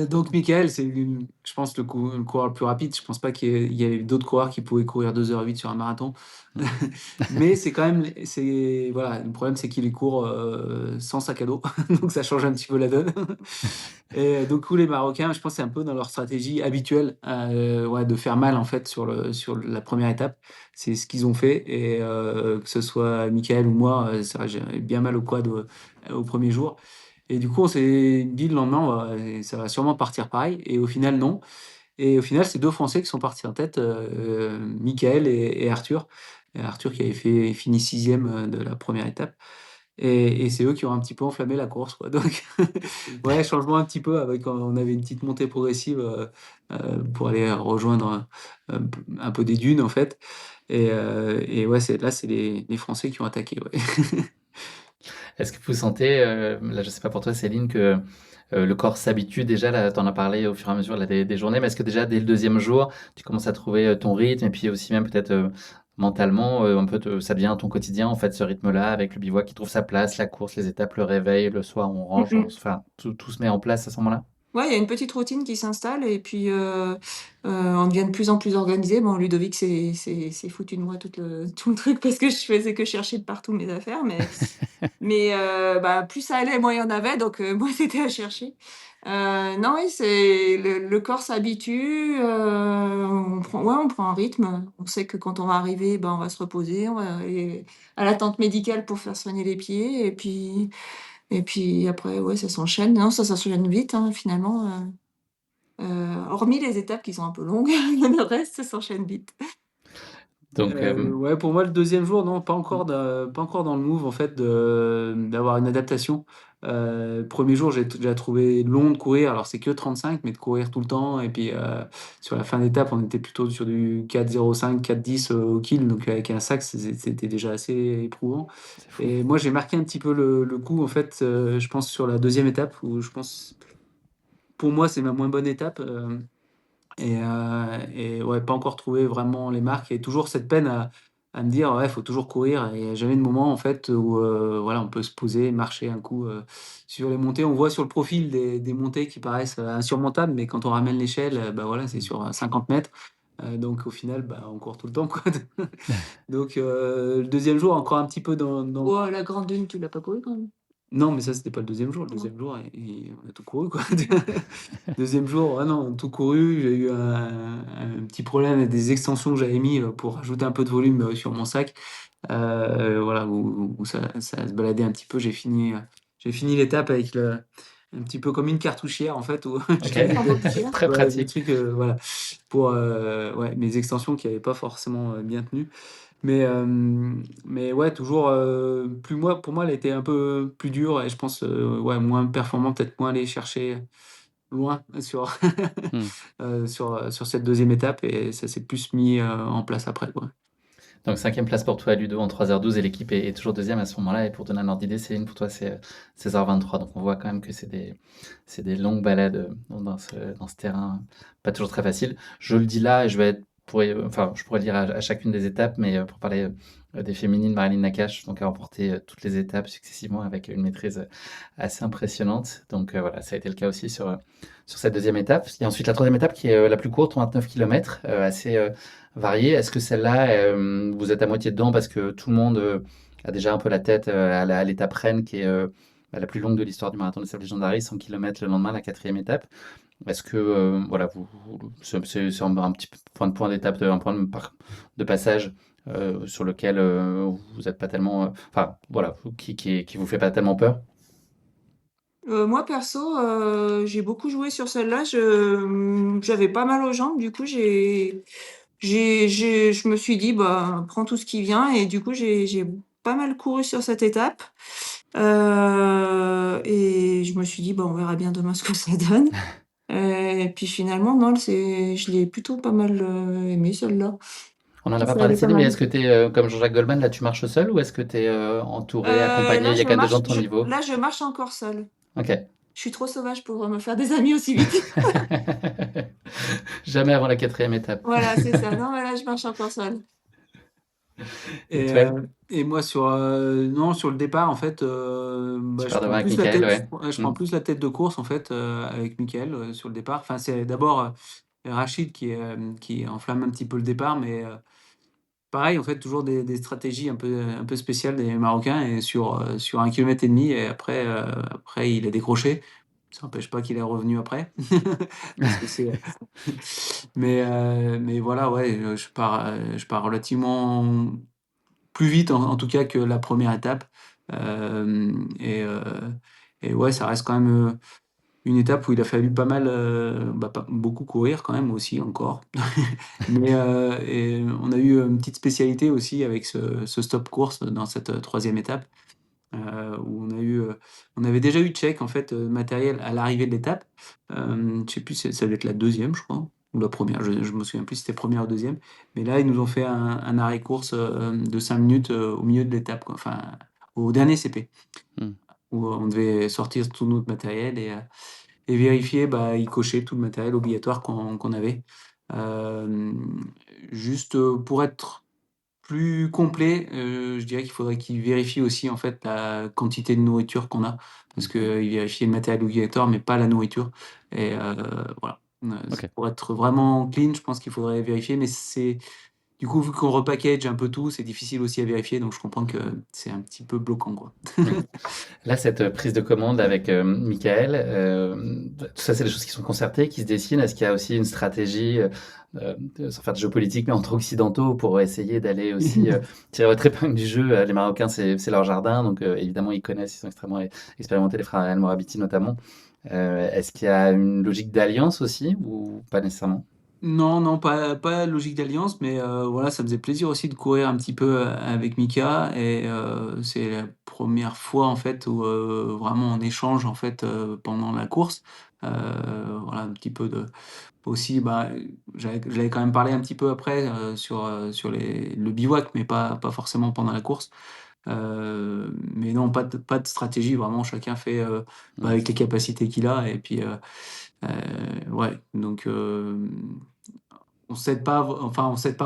Donc Michael, je pense, le coureur le plus rapide. Je pense pas qu'il y ait d'autres coureurs qui pouvaient courir 2h08 sur un marathon.
Mmh.
Mais voilà, le problème, c'est qu'il court sans sac à dos, donc ça change un petit peu la donne. Et donc les Marocains, je pense, c'est un peu dans leur stratégie habituelle, ouais, de faire mal en fait sur la première étape. C'est ce qu'ils ont fait, et que ce soit Michael ou moi, c'est vrai, j'ai bien mal au quad au premier jour. Et du coup, on s'est dit le lendemain, ça va sûrement partir pareil. Et au final, non. Et au final, c'est 2 Français qui sont partis en tête, Michael et Arthur. Et Arthur qui avait fini 6e de la première étape. Et c'est eux qui ont un petit peu enflammé la course, quoi. Donc, ouais, changement un petit peu, avec, on avait une petite montée progressive pour aller rejoindre un peu des dunes, en fait. Et ouais, c'est les Français qui ont attaqué, ouais.
Est-ce que vous sentez, là je sais pas pour toi Céline, que, le corps s'habitue déjà là, tu en as parlé au fur et à mesure là des journées, mais est-ce que déjà dès le deuxième jour, tu commences à trouver, ton rythme et puis aussi même peut-être, mentalement, un peu ça devient ton quotidien en fait ce rythme-là avec le bivouac qui trouve sa place, la course, les étapes, le réveil, le soir on range,
Mhm.
enfin tout se met en place à ce moment-là?
Ouais, il y a une petite routine qui s'installe et puis, on devient de plus en plus organisé. Bon, Ludovic s'est foutu de moi tout le truc parce que je faisais que chercher de partout mes affaires, mais bah, plus ça allait, moins il y en avait, donc moins c'était à chercher. Non, oui, c'est le corps s'habitue, on prend un rythme. On sait que quand on va arriver, ben, on va se reposer, on va aller à la tente médicale pour faire soigner les pieds et puis après, ouais, ça s'enchaîne. Non, ça s'enchaîne vite, hein, finalement, hormis les étapes qui sont un peu longues, le reste, ça s'enchaîne vite.
Donc,
Ouais, pour moi, le deuxième jour, non, pas encore dans le move, en fait, d'avoir une adaptation. Premier jour, j'ai déjà trouvé long de courir, alors c'est que 35, mais de courir tout le temps. Et puis, sur la fin d'étape, on était plutôt sur du 4,05, 4,10 au kill, donc avec un sac, c'était déjà assez éprouvant.
c'est fou.
Et moi, j'ai marqué un petit peu le coup, en fait, je pense, sur la deuxième étape, où je pense, pour moi, c'est ma moins bonne étape. Et ouais, pas encore trouvé vraiment les marques et toujours cette peine à me dire: «Ouais, il faut toujours courir» et il y a jamais de moment en fait où, voilà, on peut se poser, marcher un coup, sur les montées. On voit sur le profil des montées qui paraissent, insurmontables, mais quand on ramène l'échelle, bah, voilà, c'est
Mmh.
sur, 50 m, donc au final, bah, on court tout le temps, quoi. Donc le deuxième jour encore un petit peu dans
Oh, la grande dune, tu l'as pas couru quand même?
non, mais ça, c'était pas le deuxième jour. Le
Non.
deuxième jour et on a tout couru, quoi. Deuxième jour, ah non, tout couru. J'ai eu un petit problème avec des extensions que j'avais mis, pour rajouter un peu de volume, sur mon sac. Voilà, où ça se baladait un petit peu. J'ai fini l'étape avec un petit peu comme une cartouchière, en fait, où
OK,
j'avais
En vampire.
très
ouais, des
pratique.
trucs, voilà, pour, ouais, mes extensions qui avaient pas forcément, bien tenu. Mais ouais, toujours, pour moi, elle était un peu plus dure et je pense, ouais, moins performant, peut-être moins aller chercher loin sur
Mmh.
sur cette deuxième étape et ça s'est plus mis, en place après, quoi.
Donc cinquième place pour toi, Ludo, en 3h12 et l'équipe est toujours deuxième à ce moment-là. Et pour donner un ordre d'idée, Céline, pour toi, c'est 16h23. Donc on voit quand même que c'est des longues balades dans ce terrain, pas toujours très facile. Je le dis là, et je pourrais le dire à chacune des étapes, mais pour parler des féminines, Marilyn Nakache donc, a remporté toutes les étapes successivement avec une maîtrise assez impressionnante. Donc voilà, ça a été le cas aussi sur cette deuxième étape. Il y a ensuite la troisième étape qui est la plus courte, 29 km, assez variée. Est-ce que celle-là, vous êtes à moitié dedans parce que tout le monde a déjà un peu la tête à l'étape reine qui est la plus longue de l'histoire du marathon des Sables Légendaires, 100 km le lendemain, la quatrième étape. Est-ce que voilà, c'est un petit point d'étape, un point de passage sur lequel vous n'êtes pas tellement, enfin voilà, qui vous fait pas tellement peur?
Moi perso, j'ai beaucoup joué sur celle-là. J'avais pas mal aux jambes, du coup je me suis dit: «Bah, prends tout ce qui vient» et du coup j'ai pas mal couru sur cette étape, et je me suis dit: «Bah, on verra bien demain ce que ça donne». Et puis finalement non, je l'ai plutôt pas mal, aimée celle-là.
On en a pas
Ça
parlé,
allait pas
Céline, mais
mal.
est-ce que tu es comme Jean-Jacques Goldman, là tu marches seul ou est-ce que tu es entouré, accompagné?
Là
Il y a
je
quand même des gens
marche
de ton niveau?
là je marche encore seule.
Ok.
Je suis trop sauvage pour, me faire des amis aussi vite.
Jamais avant la quatrième étape.
Voilà, c'est ça. Non, mais là je marche encore seule.
Et
Et
toi,
moi sur, non, sur le départ en fait, bah,
tu pars devant avec Michael, ouais.
je
Hmm.
prends plus la tête de course en fait, avec Mickaël, sur le départ. Enfin, c'est d'abord, Rachid qui enflamme un petit peu le départ, mais, pareil en fait toujours des stratégies un peu spéciales des Marocains et sur 1,5 km et après il a décroché. Ça n'empêche pas qu'il est revenu après. Parce que c'est, mais voilà, ouais, je pars relativement plus vite en tout cas que la première étape. Hem et ouais, ça reste quand même, une étape où il a fallu pas mal, bah, pas beaucoup courir quand même aussi encore. Mais et on a eu une petite spécialité aussi avec ce stop course dans cette, 3e étape, où on avait déjà eu check en fait, matériel à l'arrivée de l'étape. Je sais plus, ça devait être la deuxième je crois, ou la première. Je me souviens plus si c'était première ou deuxième. Mais là, ils nous ont fait un arrêt course, de 5 minutes, au milieu de l'étape quoi, enfin au dernier CP,
Hmm.
où on devait sortir tout notre matériel et vérifier, bah, ils cochaient tout le matériel obligatoire qu'on avait. Hem, Juste, pour être plus complet, je dirais qu'il faudrait qu'ils vérifient aussi en fait la quantité de nourriture qu'on a. Parce
Mmh.
qu'ils vérifient le matériel obligatoire, mais pas la nourriture. Et voilà.
OK.
Pour être vraiment clean, je pense qu'il faudrait vérifier, mais du coup, vu qu'on repackage un peu tout, c'est difficile aussi à vérifier, donc je comprends que c'est un petit peu bloquant, quoi.
Oui. Là, cette prise de commande avec, Michael, tout ça, c'est des choses qui sont concertées, qui se dessinent? Est-ce qu'il y a aussi une stratégie, sans faire de géopolitique, mais entre occidentaux pour essayer d'aller aussi, tirer votre épingle du jeu? Les Marocains, c'est leur jardin, donc évidemment, ils connaissent, ils sont extrêmement expérimentés, les frères El Morabiti notamment. Est-ce qu'il y a une logique d'alliance aussi ou pas nécessairement?
Non, non, pas logique d'alliance, mais voilà, ça me faisait plaisir aussi de courir un petit peu, avec Mika et c'est la première fois, en fait, où, vraiment on échange, en fait, pendant la course. Heu, voilà, un petit peu de aussi, bah, j'avais quand même parlé un petit peu après, sur le bivouac, mais pas forcément pendant la course. Mais non, pas de stratégie, vraiment chacun fait, bah,
Mmh.
avec les capacités qu'il a et puis, ouais, donc on s'aide pas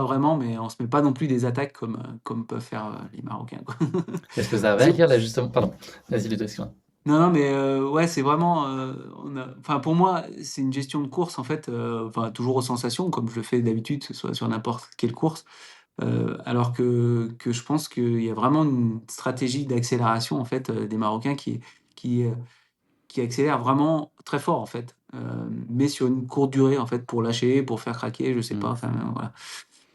vraiment, mais on se met pas non plus des attaques comme peuvent faire, les Marocains, quoi.
Est-ce que ça va
C'est
acquérir là justement pardon, vas-y Ludo, excuse-moi.
Non, non, mais ouais, c'est vraiment, enfin, pour moi, c'est une gestion de course, en fait, enfin, toujours aux sensations, comme je le fais d'habitude, que ce soit sur n'importe quelle course. Alors que je pense qu'il y a vraiment une stratégie d'accélération, en fait, des Marocains qui, heu, qui accélèrent vraiment très fort, en fait, mais sur une courte durée, en fait, pour lâcher, pour faire craquer, je sais pas,
Mmh.
enfin, voilà.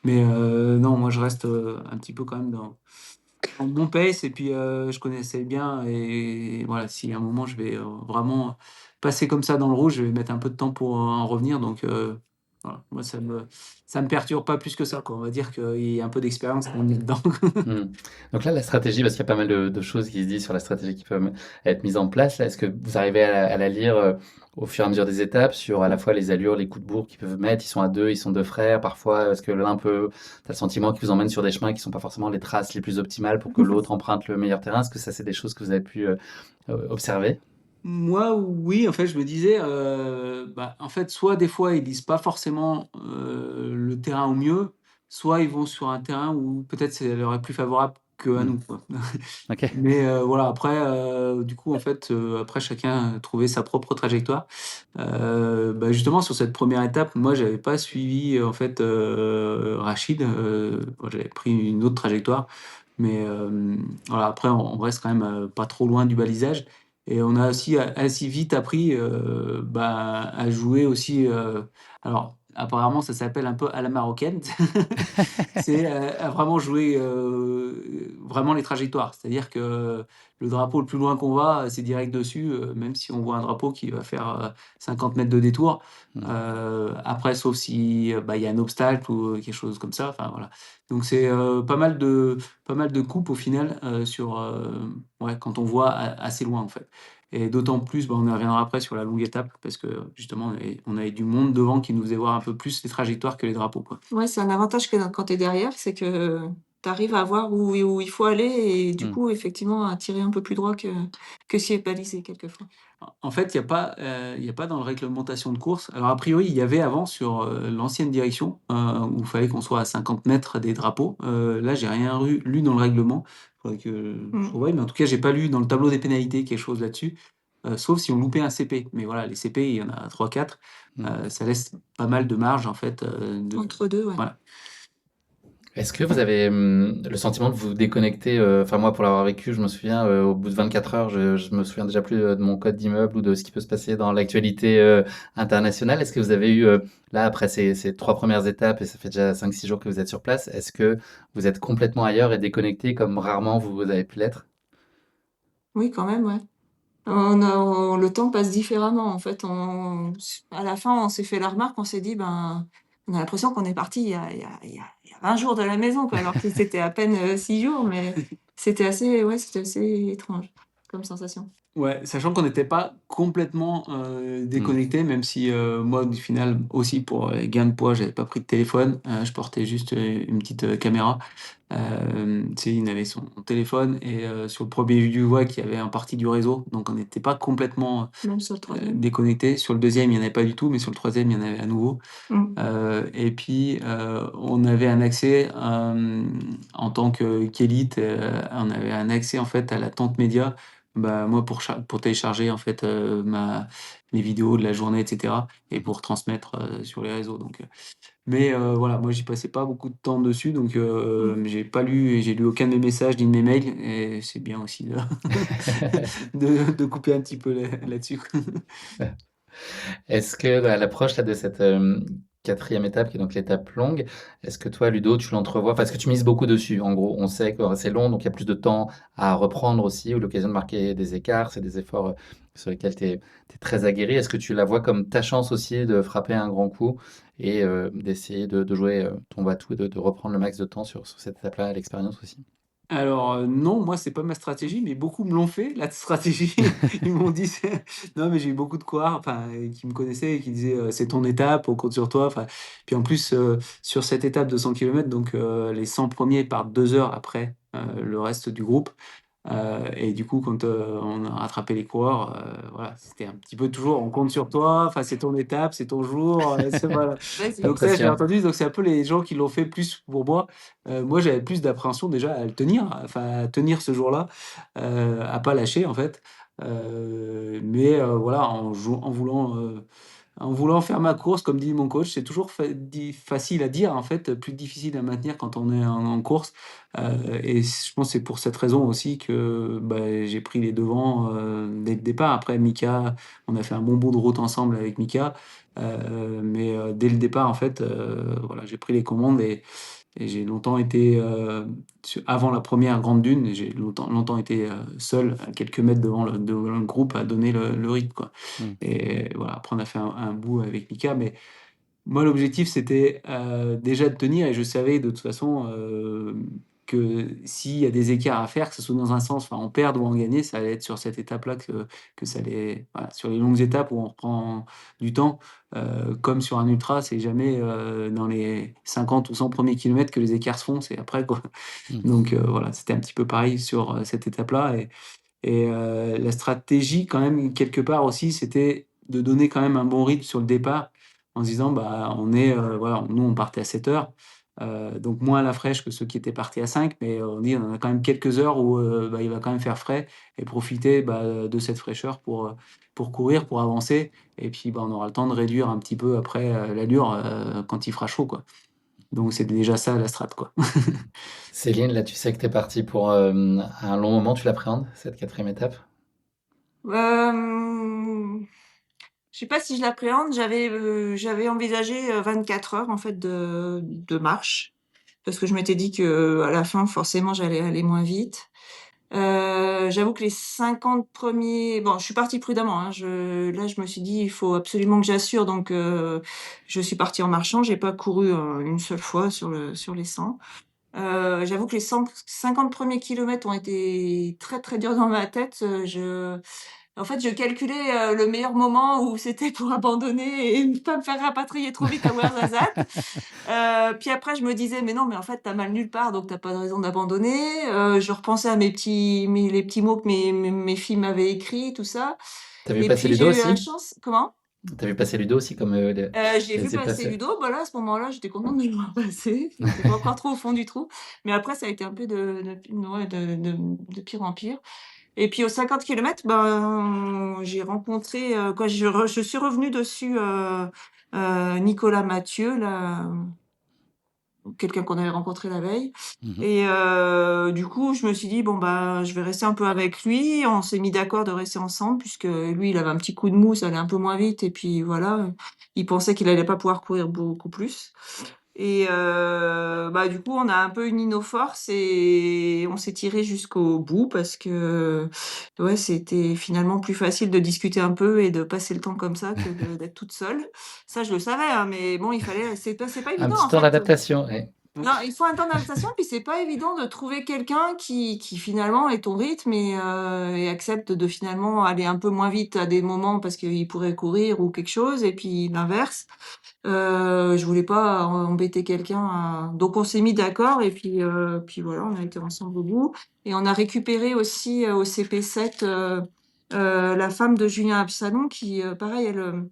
Mais non, moi, je reste, un petit peu quand même dans mon pace et puis, je connaissais bien et voilà, si à un moment je vais, vraiment passer comme ça dans le rouge, je vais mettre un peu de temps pour en revenir donc voilà, moi ça me perturbe pas plus que ça, quoi. On va dire qu'il y a un peu d'expérience quand même là-dedans.
Mmh. Donc là, la stratégie, parce qu'il y a pas mal de choses qui se disent sur la stratégie qui peuvent être mise en place. Là, est-ce que vous arrivez à la lire au fur et à mesure des étapes sur à la fois les allures, les coups de bourre qu'ils peuvent mettre? Ils sont à deux, ils sont deux frères. Parfois, est-ce que l'un peut, t'as le sentiment qu'il vous emmène sur des chemins qui sont pas forcément les traces les plus optimales pour que l'autre emprunte le meilleur terrain? Est-ce que ça, c'est des choses que vous avez pu observer?
Moi, oui, en fait, je me disais, bah, en fait, soit des fois, ils lisent pas forcément, le terrain au mieux, soit ils vont sur un terrain où peut-être c'est leur est plus favorable qu'à
Mmh.
nous, quoi.
OK.
Mais voilà, après, du coup, en fait, après chacun trouvait sa propre trajectoire. Bah, justement sur cette première étape, moi, j'avais pas suivi, en fait, Rachid, moi, j'avais pris une autre trajectoire. Mais voilà, après on reste quand même, pas trop loin du balisage et on a aussi assez vite appris, bah, à jouer aussi, alors apparemment ça s'appelle un peu à la marocaine. C'est, à vraiment jouer, vraiment les trajectoires. C'est-à-dire que le drapeau le plus loin qu'on va, c'est direct dessus, même si on voit un drapeau qui va faire, 50 mètres de détour.
Mmh.
Après sauf si, bah, il y a un obstacle ou, quelque chose comme ça, enfin voilà. Donc c'est, pas mal de coupes au final, sur, ouais, quand on voit assez loin en fait. Et d'autant plus, bah, on y reviendra après sur la longue étape parce que justement on avait du monde devant qui nous faisait voir un peu plus les trajectoires que les drapeaux, quoi.
Ouais, c'est un avantage que quand tu es derrière, c'est que tu arrives à voir où il faut aller et du
Mmh.
coup, effectivement, à tirer un peu plus droit que si est balisé quelquefois.
En fait, il y a pas dans la réglementation de course alors a priori, il y avait avant sur, l'ancienne direction, où il fallait qu'on soit à 50 mètres des drapeaux. Là, j'ai rien lu dans le règlement. Faudrait que je
Mmh.
revoie, mais en tout cas, j'ai pas lu dans le tableau des pénalités quelque chose là-dessus, sauf si on loupait un CP. Mais voilà, les CP, il y en a 3-4,
Mmh.
ça laisse pas mal de marge en fait, de
Entre deux, ouais.
voilà.
Est-ce que vous avez le sentiment de vous déconnecter enfin moi pour l'avoir vécu, je me souviens au bout de 24 heures, je me souviens déjà plus de mon code d'immeuble ou de ce qui peut se passer dans l'actualité internationale. Est-ce que vous avez eu là après ces trois premières étapes et ça fait déjà 5-6 jours que vous êtes sur place, est-ce que vous êtes complètement ailleurs et déconnecté comme rarement vous avez pu l'être?
Oui, quand même, ouais. Le temps passe différemment, en fait. À la fin, on s'est fait la remarque, on s'est dit: «Ben, on a l'impression qu'on est parti il y a 20 jours de la maison, quoi», alors que c'était à peine, 6 jours, mais c'était assez étrange comme sensation.
Ouais, sachant qu'on n'était pas complètement,
Mmh.
déconnectés, même si, moi, au final, aussi pour, gain de poids, j'avais pas pris de téléphone, je portais juste, une petite, caméra. Tu sais, il avait son téléphone et sur le premier ViewWack, il y avait un parti du réseau, donc on n'était pas complètement
Même sur le troisième.
déconnecté. Sur le deuxième, il n'y en avait pas du tout, mais sur le troisième, il y en avait à nouveau.
Mm.
Et puis, on avait un accès en tant qu'élite, on avait un accès en fait à la tente média. Bah, moi, pour télécharger en fait les vidéos de la journée, etc., et pour transmettre sur les réseaux. Donc, mais voilà, moi, j'y passais pas beaucoup de temps dessus, donc
Mm.
j'ai lu aucun de mes messages ni de mes mails, et c'est bien aussi de couper un petit peu là-dessus.
Est-ce que à l'approche là, de cette quatrième étape, qui est donc l'étape longue, est-ce que toi, Ludo, tu l'entrevois, parce que tu mises beaucoup dessus, en gros, on sait que c'est long, donc il y a plus de temps à reprendre aussi, ou l'occasion de marquer des écarts, c'est des efforts sur lesquels tu es très aguerri. Est-ce que tu la vois comme ta chance aussi de frapper un grand coup et d'essayer de jouer ton va-tout, de reprendre le max de temps sur cette étape-là, à l'expérience aussi?
Alors, non, moi, c'est pas ma stratégie, mais beaucoup me l'ont fait, la stratégie. Ils m'ont dit, non, mais j'ai eu beaucoup de coureurs, enfin, qui me connaissaient et qui disaient, c'est ton étape, on compte sur toi. Enfin, puis en plus, sur cette étape de 100 km, donc les 100 premiers partent 2 heures après le reste du groupe. Et du coup, quand on a rattrapé les coureurs, voilà, c'était un petit peu toujours, on compte sur toi, enfin, c'est ton étape, c'est ton jour, voilà.
Vas-y.
Pas de
Donc ça, je l'ai
pression.
entendu, donc c'est un peu les gens qui l'ont fait plus pour moi. Moi, j'avais plus d'appréhension déjà à le tenir, enfin, à tenir ce jour-là, à pas lâcher en fait. Mais voilà, en voulant faire ma course, comme dit mon coach, c'est toujours facile à dire, en fait, plus difficile à maintenir quand on est en course. Et je pense que c'est pour cette raison aussi que bah, j'ai pris les devants dès le départ. Après, Mika, on a fait un bon bout de route ensemble avec Mika. Mais dès le départ, en fait, voilà, j'ai pris les commandes et j'ai longtemps été, avant la première grande dune, j'ai longtemps été seul, à quelques mètres devant le groupe, à donner le rythme, quoi.
Mm.
Et voilà, après, on a fait un bout avec Mika, mais moi, l'objectif, c'était déjà de tenir, et je savais de toute façon que s'il y a des écarts à faire, que ce soit dans un sens, enfin, en perdre ou en gagner, ça allait être sur cette étape-là que ça allait. Voilà, sur les longues étapes où on reprend du temps, comme sur un ultra, c'est jamais dans les 50 ou 100 premiers kilomètres que les écarts se font, c'est après, quoi.
Mm.
Donc voilà, c'était un petit peu pareil sur cette étape-là. Et la stratégie, quand même, quelque part aussi, c'était de donner quand même un bon rythme sur le départ en se disant, bah, voilà, nous, on partait à 7 heures, donc moins à la fraîche que ceux qui étaient partis à 5, mais on dit, on a quand même quelques heures où bah, il va quand même faire frais et profiter bah, de cette fraîcheur pour courir, pour avancer. Et puis, bah, on aura le temps de réduire un petit peu après l'allure quand il fera chaud, quoi. Donc, c'est déjà ça la strat, quoi.
Céline, là, tu sais que tu es parti pour un long moment, tu l'appréhendes, cette quatrième étape?
Je sais pas si je l'appréhende. J'avais envisagé 24 heures en fait de marche parce que je m'étais dit que à la fin, forcément, j'allais aller moins vite. J'avoue que les 50 premiers, bon, je suis partie prudemment, hein. Là, je me suis dit, il faut absolument que j'assure, donc je suis partie en marchant. J'ai pas couru une seule fois sur les 100. J'avoue que les 50 premiers kilomètres ont été très très durs dans ma tête. En fait, je calculais le meilleur moment où c'était pour abandonner et ne pas me faire rapatrier trop vite à Ouarzazate. Puis après, je me disais, mais non, mais en fait, t'as mal nulle part, donc t'as pas de raison d'abandonner. Je repensais à les petits mots que mes filles m'avaient écrits, tout ça.
T'as vu
Et
passer
puis
Ludo
j'ai eu la
aussi?
chance. Comment?
T'as vu passer Ludo aussi comme
J'ai vu
les
passer
passés?
Ludo. Bah là, à ce moment-là, j'étais contente de le voir passer. Il était pas encore trop au fond du trou. Mais après, ça a été un peu ouais, de pire en pire. Et puis aux 50 kilomètres, ben, j'ai rencontré, quand je suis revenue dessus, Nicolas Mathieu, là, quelqu'un qu'on avait rencontré la veille.
Mhm.
Et du coup, je me suis dit, bon, bah, je vais rester un peu avec lui. On s'est mis d'accord de rester ensemble, puisque lui, il avait un petit coup de mou, ça allait un peu moins vite. Et puis voilà, il pensait qu'il allait pas pouvoir courir beaucoup plus. Et bah, du coup, on a un peu uni nos forces et on s'est tiré jusqu'au bout parce que, ouais, c'était finalement plus facile de discuter un peu et de passer le temps comme ça que d'être toute seule. Ça, je le savais, hein, mais bon, c'est pas
Un
évident,
petit
en
temps
fait.
d'adaptation, ouais.
Non, il faut un temps d'adaptation, puis c'est pas évident de trouver quelqu'un qui finalement est ton rythme et accepte de finalement aller un peu moins vite à des moments parce qu'il pourrait courir ou quelque chose et puis l'inverse. Je voulais pas embêter quelqu'un, donc on s'est mis d'accord et puis voilà, on a été ensemble au bout et on a récupéré aussi, au CP7, la femme de Julien Absalon qui, pareil, elle,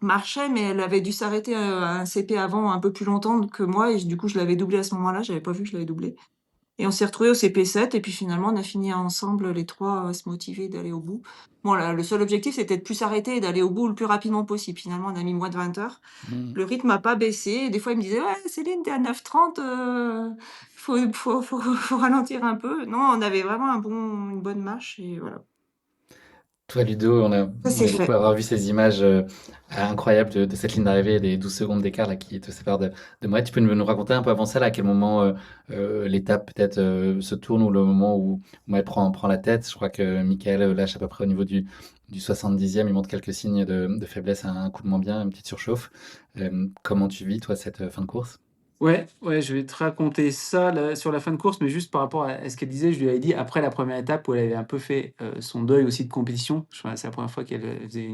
marchait, mais elle avait dû s'arrêter, à un CP avant un peu plus longtemps que moi et du coup, je l'avais doublée à ce moment-là, j'avais pas vu que je l'avais doublée et on s'est retrouvés au CP7 et puis finalement, on a fini ensemble les 3 à se motiver d'aller au bout. Bon là, le seul objectif, c'était de plus s'arrêter et d'aller au bout le plus rapidement possible. Finalement, on a mis moins de 20 heures.
Mmh.
Le rythme a pas baissé et des fois, il me disait: «Ouais, Céline, tu es à 9:30, faut ralentir un peu». Non, on avait vraiment une bonne marche et voilà.
Toi, Ludo,
Ça,
on
c'est
est beaucoup
fait.
à avoir vu ces images incroyables de cette ligne d'arrivée et des 12 secondes d'écart là, qui te séparent de moi. Tu peux nous raconter un peu avant ça, là, à quel moment l'étape peut-être se tourne ou le moment où Mohamed prend la tête. Je crois que Michael lâche à peu près au niveau du 70e. Il montre quelques signes de faiblesse, un coup de moins bien, une petite surchauffe. Comment tu vis, toi, cette fin de course?
Ouais, ouais, je vais te raconter ça là, sur la fin de course, mais juste par rapport à ce qu'elle disait, je lui avais dit après la première étape où elle avait un peu fait son deuil aussi de compétition. Je crois que c'est la première fois qu'elle faisait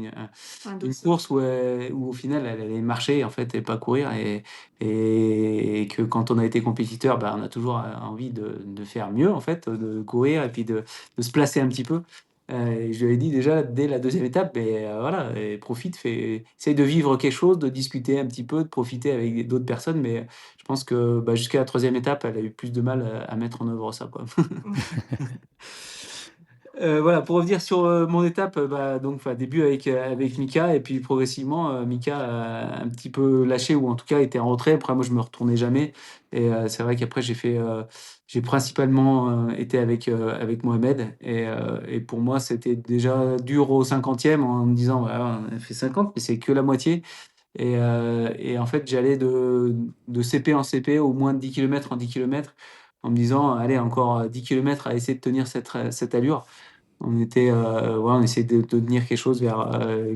Un
une
12.
course où au final elle allait marcher en fait et pas courir et que quand on a été compétiteur, bah, on a toujours envie de faire mieux en fait, de courir et puis de se placer un petit peu. Et je lui avais dit déjà dès la deuxième étape, mais voilà, et profite, essaye de vivre quelque chose, de discuter un petit peu, de profiter avec d'autres personnes, mais je pense que, bah, jusqu'à la troisième étape, elle a eu plus de mal à mettre en œuvre ça, quoi.
Mmh.
Voilà, pour revenir sur, mon étape, bah, donc enfin début avec Mika et puis progressivement, Mika a un petit peu lâché ou en tout cas était en retrait. Après moi, je me retournais jamais et c'est vrai qu'après j'ai principalement, été avec Mohamed et pour moi, c'était déjà dur au 50e en me disant: «Voilà, on a fait 50 mais c'est que la moitié». Et en fait, j'allais de CP en CP, au moins de 10 kilomètres en 10 kilomètres, en me disant: «Allez, encore, 10 kilomètres à essayer de tenir cette allure». On était, ouais, on essayait de tenir quelque chose vers,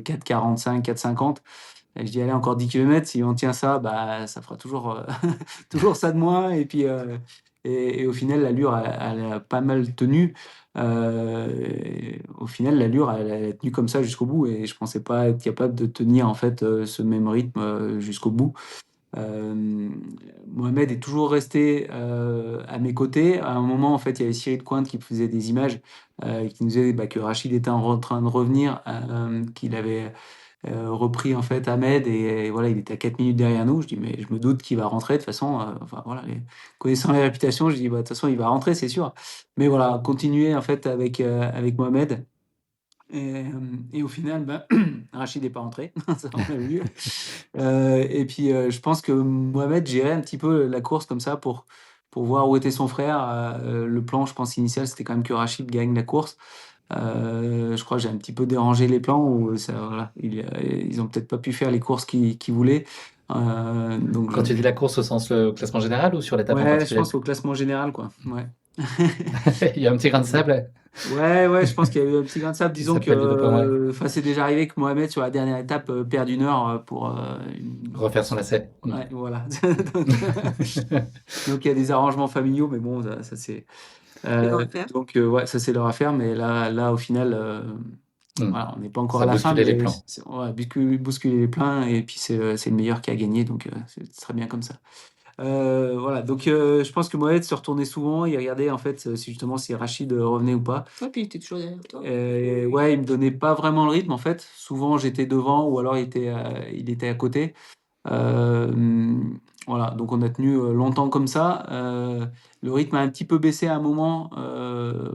4:45, 4:50 et je dis: «Allez, encore 10 kilomètres, si on tient ça, bah, ça fera toujours, toujours ça de moins» et puis, et au final, l'allure, elle a pas mal tenu. Et au final, l'allure, elle a tenu comme ça jusqu'au bout et je pensais pas être capable de tenir, en fait, ce même rythme, jusqu'au bout. Hem, Mohamed est toujours resté, à mes côtés. À un moment, en fait, il y avait Cyril Cointe qui me faisait des images, qui nous disait, bah, que Rachid était en train de revenir, qu'il avait, repris, en fait, Ahmed et voilà, il était à 4 minutes derrière nous. Je dis: «Mais je me doute qu'il va rentrer de toute façon», enfin voilà, connaissant les réputations, je dis: «Bah, de toute façon, il va rentrer, c'est sûr». Mais voilà, continuer, en fait, avec Mohamed et au final, ben, Rachid n'est pas rentré, ça on l'a vu. Et puis, je pense que Mohamed gérait un petit peu la course comme ça pour voir où était son frère. Le plan, je pense, initial, c'était quand même que Rachid gagne la course. Je crois que j'ai un petit peu dérangé les plans où ça voilà, ils ont peut-être pas pu faire les courses qu'ils voulaient. Donc
Quand tu dis la course au sens classement général ou sur l'étape en
ouais, je
particulier?
pense au classement général, quoi, ouais.
Il y a un petit grain de sable?
Ouais, ouais, je pense qu'il y a eu un petit grain de sable.
Il
Disons que,
s'appelle Ludo Pomeroy.
enfin, c'est déjà arrivé que Mohamed, sur la dernière étape, perde 1 heure, pour, une
Refaire son lacet.
ouais, voilà. Donc donc il y a des arrangements familiaux, mais bon, ça c'est,
C'est leur affaire.
donc ouais, ça c'est leur affaire, mais là, au final,
Mmh.
voilà, on n'est pas encore
Ça
à
a
la fin,
bousculé les
mais
plans.
ouais, bousculer les plans et puis c'est le meilleur qui a gagné, donc c'est très bien comme ça. Voilà, donc je pense que Mohamed se retournait souvent, il regardait en fait, si justement si Rachid, revenait ou pas.
Ouais, puis il était toujours derrière toi.
Ouais, il me donnait pas vraiment le rythme en fait. Souvent j'étais devant ou alors il était à côté. Hem, voilà, donc on a tenu, longtemps comme ça. Le rythme a un petit peu baissé à un moment,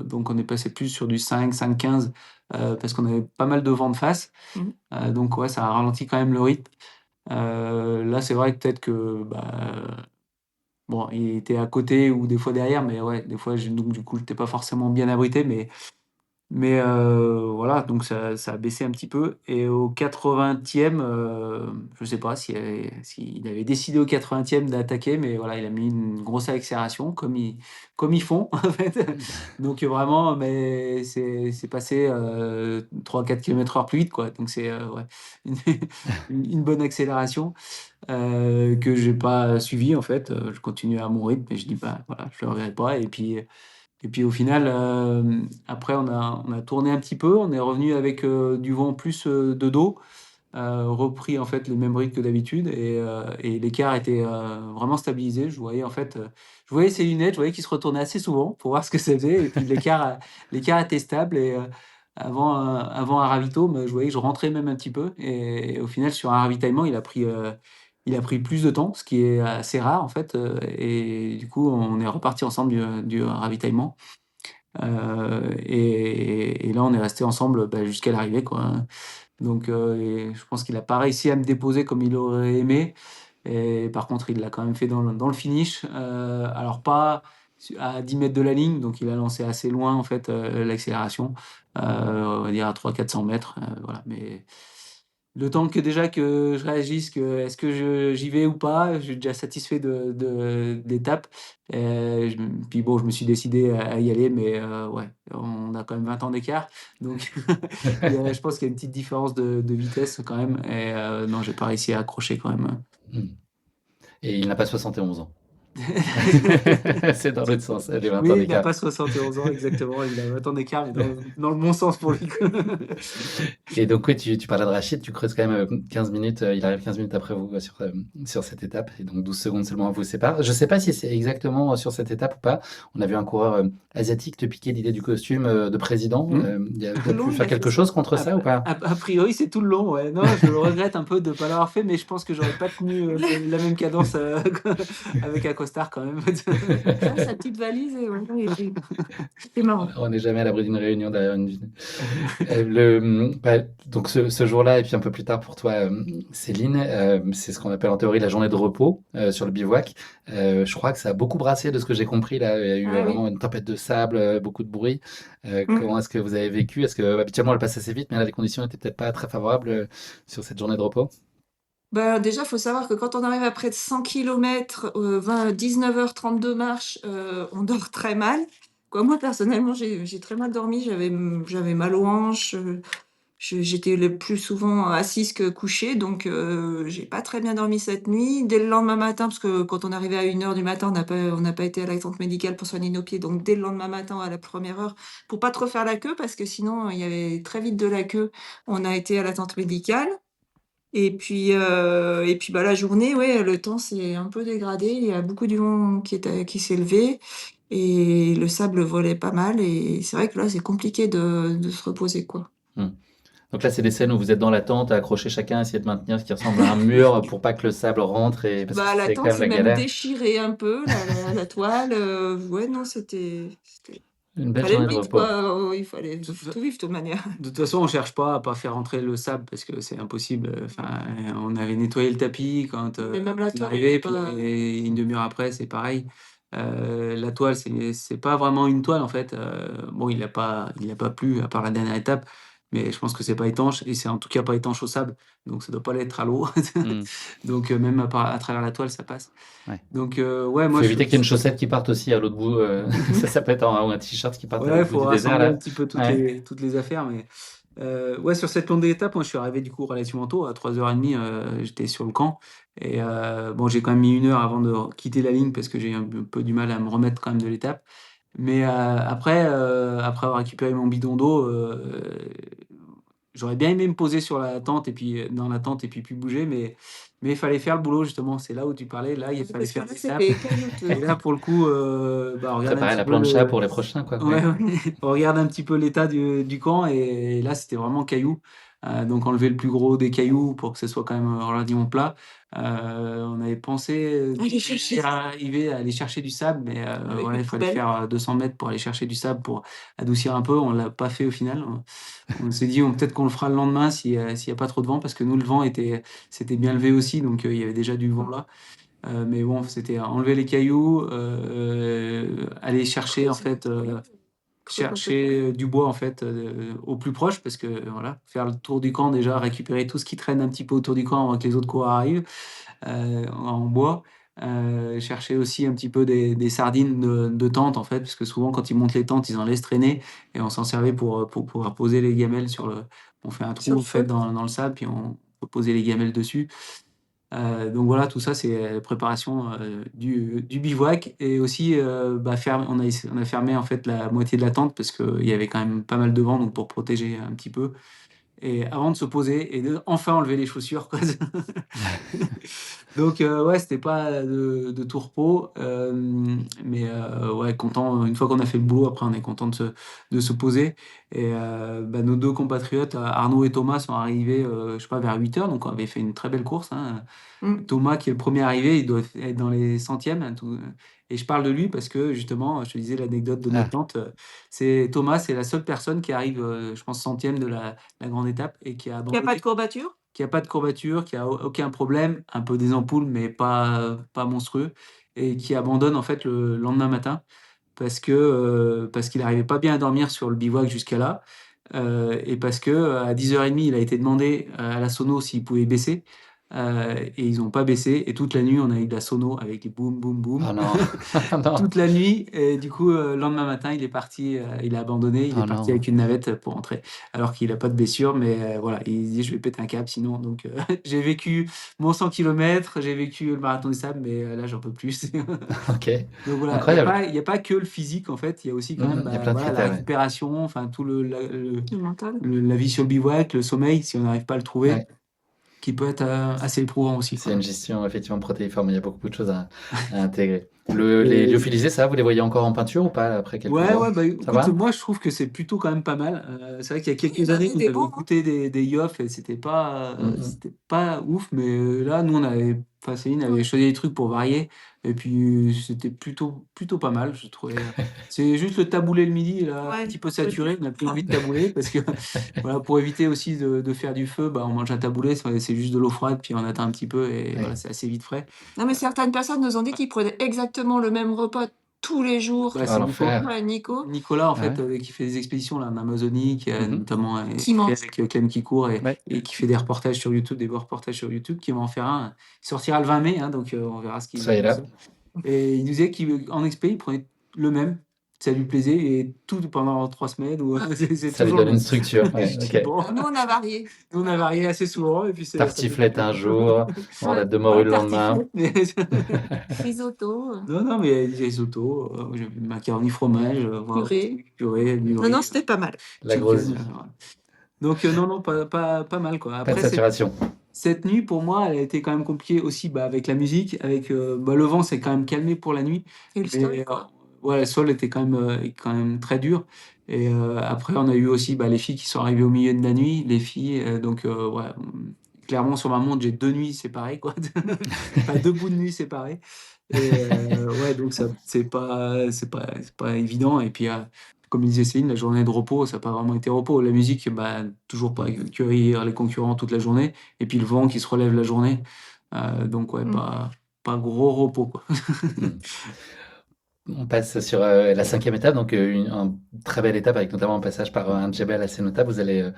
donc on est passé plus sur du 5-5-15, parce qu'on avait pas mal de vent de face.
Mmh.
Donc ouais, ça a ralenti quand même le rythme. Là, c'est vrai que peut-être que, bah, bon, il était à côté ou des fois derrière, mais ouais, des fois, donc du coup, j'étais pas forcément bien abrité, mais Mais voilà, donc ça a baissé un petit peu. Et au 80e, je sais pas s'il avait décidé au 80e d'attaquer, mais voilà, il a mis une grosse accélération, comme ils font, en fait. Donc vraiment, mais c'est passé 3-4 km/h plus vite, quoi. Donc c'est ouais, une, une bonne accélération que j'ai pas suivi, en fait. Je continue à mon rythme, mais je dis, bah voilà, je le regrette pas. Et puis au final, après on a tourné un petit peu, on est revenu avec du vent plus de dos, repris en fait les mêmes rythmes que d'habitude et l'écart était vraiment stabilisé. Je voyais en fait, je voyais ses lunettes, je voyais qu'il se retournait assez souvent pour voir ce que ça faisait et puis l'écart était stable et avant un ravito, je voyais que je rentrais même un petit peu et au final sur un ravitaillement, il a pris plus de temps, ce qui est assez rare en fait et du coup on est reparti ensemble du ravitaillement. Et là, on est resté ensemble bah, jusqu'à l'arrivée, quoi. Donc, et je pense qu'il n'a pas réussi à me déposer comme il aurait aimé. Et par contre, il l'a quand même fait dans le finish. Alors, pas à 10 mètres de la ligne, donc il a lancé assez loin, en fait, l'accélération. On va dire à 300-400 mètres. Voilà. Mais le temps que déjà que je réagisse, que est-ce que j'y vais ou pas, je suis déjà satisfait de l'étape. Puis bon, je me suis décidé à y aller, mais ouais, on a quand même 20 ans d'écart. Donc, je pense qu'il y a une petite différence de vitesse quand même. Et non, j'ai pas réussi à accrocher quand même.
Hmm. Et il n'a pas 71 ans. C'est dans l'autre sens, les 20 ans
Oui, il n'a
d'écart.
pas 71 ans exactement, il a 20 ans d'écart, mais dans le bon sens pour lui.
Et donc, oui, tu parlais de Rachid, tu creuses quand même 15 minutes, il arrive 15 minutes après vous sur cette étape, et donc 12 secondes seulement vous séparent. Je ne sais pas si c'est exactement sur cette étape ou pas. On a vu un coureur asiatique te piquer l'idée du costume de président.
Hmm.
Tu as
Tout le
pu
long, il
faire
a fait
quelque
ça.
chose contre ça ou pas?
A priori, c'est tout le long, ouais. Non, je le regrette un peu de ne pas l'avoir fait, mais je pense que j'aurais pas tenu la même cadence avec un costard quand même.
Ah, sa petite valise, et ouais, c'était marrant.
On n'est jamais à l'abri d'une réunion derrière une vigne. Donc ce jour-là, et puis un peu plus tard pour toi, Céline, c'est ce qu'on appelle en théorie la journée de repos sur le bivouac. Je crois que ça a beaucoup brassé de ce que j'ai compris là. Il y a eu
Ah oui.
vraiment une tempête de sable, beaucoup de bruit.
Mm.
Comment est-ce que vous avez vécu? Est-ce que habituellement elle passe assez vite, mais là les conditions étaient peut-être pas très favorables sur cette journée de repos?
Bah, déjà, faut savoir que quand on arrive à près de 100 kilomètres, 19h30 de marche, on dort très mal. Quoi, moi, personnellement, j'ai très mal dormi, j'avais mal aux hanches, j'étais le plus souvent assise que couchée, donc j'ai pas très bien dormi cette nuit. Dès le lendemain matin, parce que quand on arrivait à 1 heure du matin, on n'a pas été à l'attente médicale pour soigner nos pieds, donc dès le lendemain matin, à la première heure, pour pas trop faire la queue, parce que sinon, il y avait très vite de la queue, on a été à l'attente médicale. Et puis, bah, la journée, ouais, le temps s'est un peu dégradé. Il y a beaucoup du vent qui s'est levé et le sable volait pas mal et c'est vrai que là, c'est compliqué de se reposer, quoi.
Hmm. Donc là, c'est des scènes où vous êtes dans la tente, accrochés chacun, à essayer de maintenir ce qui ressemble à un mur pour pas que le sable rentre, et parce que
Bah, la
c'est quand
tente
même
s'est
la
même
galère.
déchirée un peu, la toile, ouais, non, c'était
Une belle
fallait le
journée de
vivre,
repos.
quoi, il fallait
De toute
tout vivre de toute manière.
de toute façon, on cherche pas à pas faire entrer le sable parce que c'est impossible. Enfin, on avait nettoyé le tapis quand
Mais même la
on est
toile était
arrivé, puis
pas
une demi-heure après, c'est pareil. La toile, c'est pas vraiment une toile en fait. Bon, il a pas plu à part la dernière étape, mais je pense que c'est pas étanche et c'est en tout cas pas étanche au sable, donc ça doit pas l'être à l'eau.
Hmm.
Donc même à travers la toile, ça passe.
Ouais.
Donc ouais, moi
Faut
je
éviter qu'il y ait une chaussette qui parte aussi à l'autre bout. Ça peut être ou un t-shirt qui parte à
ouais,
l'autre bout
faut
du désert
rassembler un
là.
petit peu
Ouais.
toutes les affaires, mais ouais, sur cette longue étape, moi, je suis arrivé du coup relativement tôt, à 3h30, j'étais sur le camp. Et bon, j'ai quand même mis 1 heure avant de quitter la ligne parce que j'ai eu un peu du mal à me remettre quand même de l'étape. Mais après avoir récupéré mon bidon d'eau, j'aurais bien aimé me poser sur la tente et puis dans la tente et puis bouger, mais il fallait faire le boulot justement. C'est là où tu parlais, là, il fallait
parce que
faire
là,
l'étape.
c'était caillouteux.
Et là, pour le coup, bah, on regarde un
Préparer
petit
la
peu
plancha
le,
pour les prochains, quoi.
ouais,
Ouais.
ouais. On regarde un petit peu l'état du camp et là c'était vraiment cailloux. Donc enlever le plus gros des cailloux pour que ce soit quand même relativement plat. On avait pensé
Allez chercher
arriver à aller chercher du sable, mais
avec
ouais,
une
il fallait
poubelle.
faire 200 mètres pour aller chercher du sable pour adoucir un peu. On l'a pas fait au final. On s'est dit peut-être qu'on le fera le lendemain s'il y a pas trop de vent parce que nous le vent s'était bien levé aussi donc il y avait déjà du vent là. Mais bon, c'était enlever les cailloux, aller chercher en
Creuser un
fait.
peu.
chercher du bois en fait au plus proche parce que voilà, faire le tour du camp déjà, récupérer tout ce qui traîne un petit peu autour du camp avant que les autres coureurs arrivent en bois. Chercher aussi un petit peu des sardines de tente en fait, parce que souvent quand ils montent les tentes, ils en laissent traîner et on s'en servait pour pouvoir poser les gamelles sur le. On fait un
Sur
trou
le
fait
feu.
dans le sable, puis on peut poser les gamelles dessus. Donc voilà, tout ça, c'est la préparation du bivouac. Et aussi, on a fermé en fait la moitié de la tente parce qu'il y avait quand même pas mal de vent, donc pour protéger un petit peu. Et avant de se poser et de enfin enlever les chaussures, quoi. Donc ouais, c'était pas de tout repos, mais ouais, content. Une fois qu'on a fait le boulot, après, on est content de se poser. Et nos deux compatriotes, Arnaud et Thomas, sont arrivés, je sais pas, vers 8h, donc on avait fait une très belle course, hein.
Mm.
Thomas, qui est le premier arrivé, il doit être dans les centièmes, hein, et je parle de lui parce que justement, je te disais l'anecdote de notre
Ah,
tante. C'est Thomas, c'est la seule personne qui arrive, je pense, centième de la grande étape et qui a
Il n'y a pas de
abandonné,
courbature?
qui a pas de courbature, qui a aucun problème, un peu des ampoules, mais pas monstrueux, et qui abandonne en fait le lendemain matin parce qu'il n'arrivait pas bien à dormir sur le bivouac jusqu'à là, et parce que à 10h30, il a été demandé à la sono s'il pouvait baisser, et ils n'ont pas baissé, et toute la nuit, on a eu de la sono avec des boum, boum, boum,
oh non, non,
toute la nuit, et du coup, le lendemain matin, il est parti, il a abandonné, il est
oh
parti
non.
avec une navette pour rentrer, alors qu'il n'a pas de blessure, mais voilà, il dit, je vais péter un câble sinon, donc j'ai vécu mon 100 km, j'ai vécu le marathon des sables, mais là, j'en peux plus.
Ok,
Donc voilà,
incroyable.
il y a pas que le physique, en fait, il y a aussi quand même
Il y a plein de
voilà, la
critères, ouais.
récupération, enfin, tout
Le mental?
la vie sur le bivouac, le sommeil, si on n'arrive pas à le trouver,
Ouais.
qui peut être assez éprouvant aussi,
C'est
quoi.
une gestion effectivement protéiforme, il y a beaucoup de choses à intégrer. Les
Et
lyophilisés, ça, vous les voyez encore en peinture ou pas après quelques
ouais,
mois?
ouais, bah
Ça
écoute,
va?
moi je trouve que c'est plutôt quand même pas mal. C'est vrai qu'il y a
Oui, il y
quelques
en
années,
avait
on
des
avait
bons, hein.
goûté des Yoff et
Mhm.
c'était pas ouf, mais là, nous on avait, enfin Céline avait
Ouais.
choisi des trucs pour varier, et puis c'était plutôt pas mal, je trouvais. C'est juste le taboulé le midi, là, un
Ouais,
petit peu
le petit
saturé, on n'a plus
feu.
envie de tabouler, parce que voilà, pour éviter aussi de faire du feu, bah, on mange un taboulé, c'est juste de l'eau froide, puis on attend un petit peu, et voilà,
Oui.
c'est assez vite frais.
Non, mais certaines personnes nous ont dit qu'ils prenaient exactement le même repas tous les jours.
Bah,
Oh,
c'est Nico.
l'enfer.
Ouais, Nico,
Nicolas, en
Ah
fait,
ouais?
qui fait des expéditions là, en Amazonie, qui a
Mhm.
notamment
qui
fait
ment.
avec Clem qui court,
Ouais.
et qui fait des reportages sur YouTube, des beaux reportages sur YouTube, qui va en faire un. Il sortira le 20 mai, hein, donc on verra ce qu'il
Soyez
en
là.
sort. Et il nous disait qu'en expé, il prenait le même, ça lui plaisait, et tout pendant 3 semaines, ou c'est
Ça lui
toujours le
donne une
même.
structure.
Et
Ouais,
je dis,
ok.
bon,
Alors, nous, on a varié.
nous on a varié assez souvent, et puis ça nous
Tartiflette
convient.
un jour,
Ouais,
rondade de morue
pas
le lendemain.
tartiflette, risotto,
Non, non, mais il y a des risottos, macaroni fromage, voilà,
purée.
purée, du
Non, non,
riz,
c'était pas mal.
La grosse
chicken.
vie.
Voilà. Donc non, non, pas mal, quoi.
Pas de
Après,
saturation.
cette nuit, pour moi, elle a été quand même compliquée aussi, bah, avec la musique, avec le vent s'est quand même calmé pour la nuit,
Et le sol,
mais
quoi.
ouais, le sol était quand même très dur. Et après, on a eu aussi les filles qui sont arrivées au milieu de la nuit, les filles. Donc ouais, clairement sur ma montre, j'ai 2 nuits séparées, quoi. Enfin, 2 bouts de nuit séparés. Et ouais, donc ça, c'est pas évident. Et puis, comme disait Céline, la journée de repos, ça n'a pas vraiment été repos. La musique, bah, toujours pas
Mhm.
cueillir les concurrents toute la journée. Et puis le vent qui se relève la journée. Donc ouais,
Mm.
pas gros repos, quoi.
Mhm. On passe sur la cinquième étape, donc une très belle étape avec notamment un passage par un djebel assez notable. Vous allez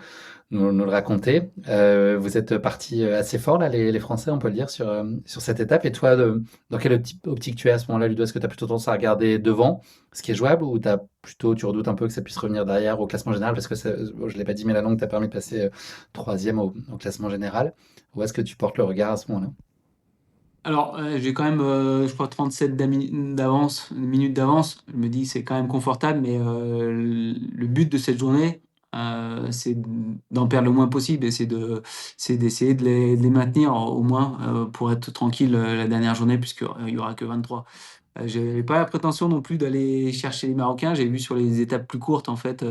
nous le raconter. Vous êtes partis assez fort là, les Français, on peut le dire, sur cette étape. Et toi, dans quelle optique tu es à ce moment-là, Ludo? Est-ce que tu as plutôt tendance à regarder devant, ce qui est jouable, ou tu redoutes un peu que ça puisse revenir derrière au classement général, parce que je l'ai pas dit, mais la longue t'a permis de passer troisième au classement général. Ou est-ce que tu portes le regard à ce moment-là?
Alors, j'ai quand même, je crois, 37 d'avance, minutes d'avance. Je me dis, c'est quand même confortable, mais le but de cette journée, c'est d'en perdre le moins possible, et c'est d'essayer de les maintenir au moins, pour être tranquille la dernière journée, puisqu'il n'y aura que 23. J'avais pas la prétention non plus d'aller chercher les Marocains. J'ai vu sur les étapes plus courtes, en fait,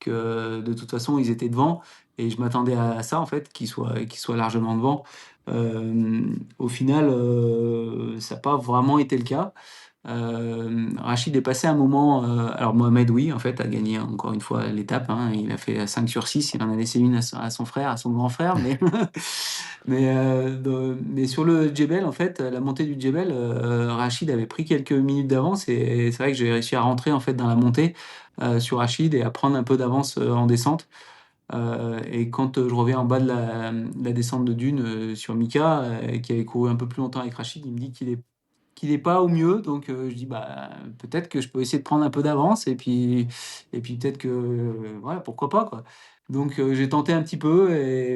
que de toute façon, ils étaient devant, et je m'attendais à ça, en fait, qu'ils soient largement devant. Au final, ça n'a pas vraiment été le cas. Rachid est passé un moment. Alors, Mohamed, oui, en fait, a gagné encore une fois l'étape, hein. Il a fait 5 sur 6. Il en a laissé une à son frère, à son grand frère. Mais sur le Djebel, en fait, la montée du Djebel, Rachid avait pris quelques minutes d'avance. Et c'est vrai que j'ai réussi à rentrer en fait, dans la montée sur Rachid et à prendre un peu d'avance en descente. Et quand je reviens en bas de la descente de dune sur Mika, qui avait couru un peu plus longtemps avec Rachid, il me dit qu'il est pas au mieux. Donc je dis bah peut-être que je peux essayer de prendre un peu d'avance et puis peut-être que voilà, pourquoi pas quoi. Donc j'ai tenté un petit peu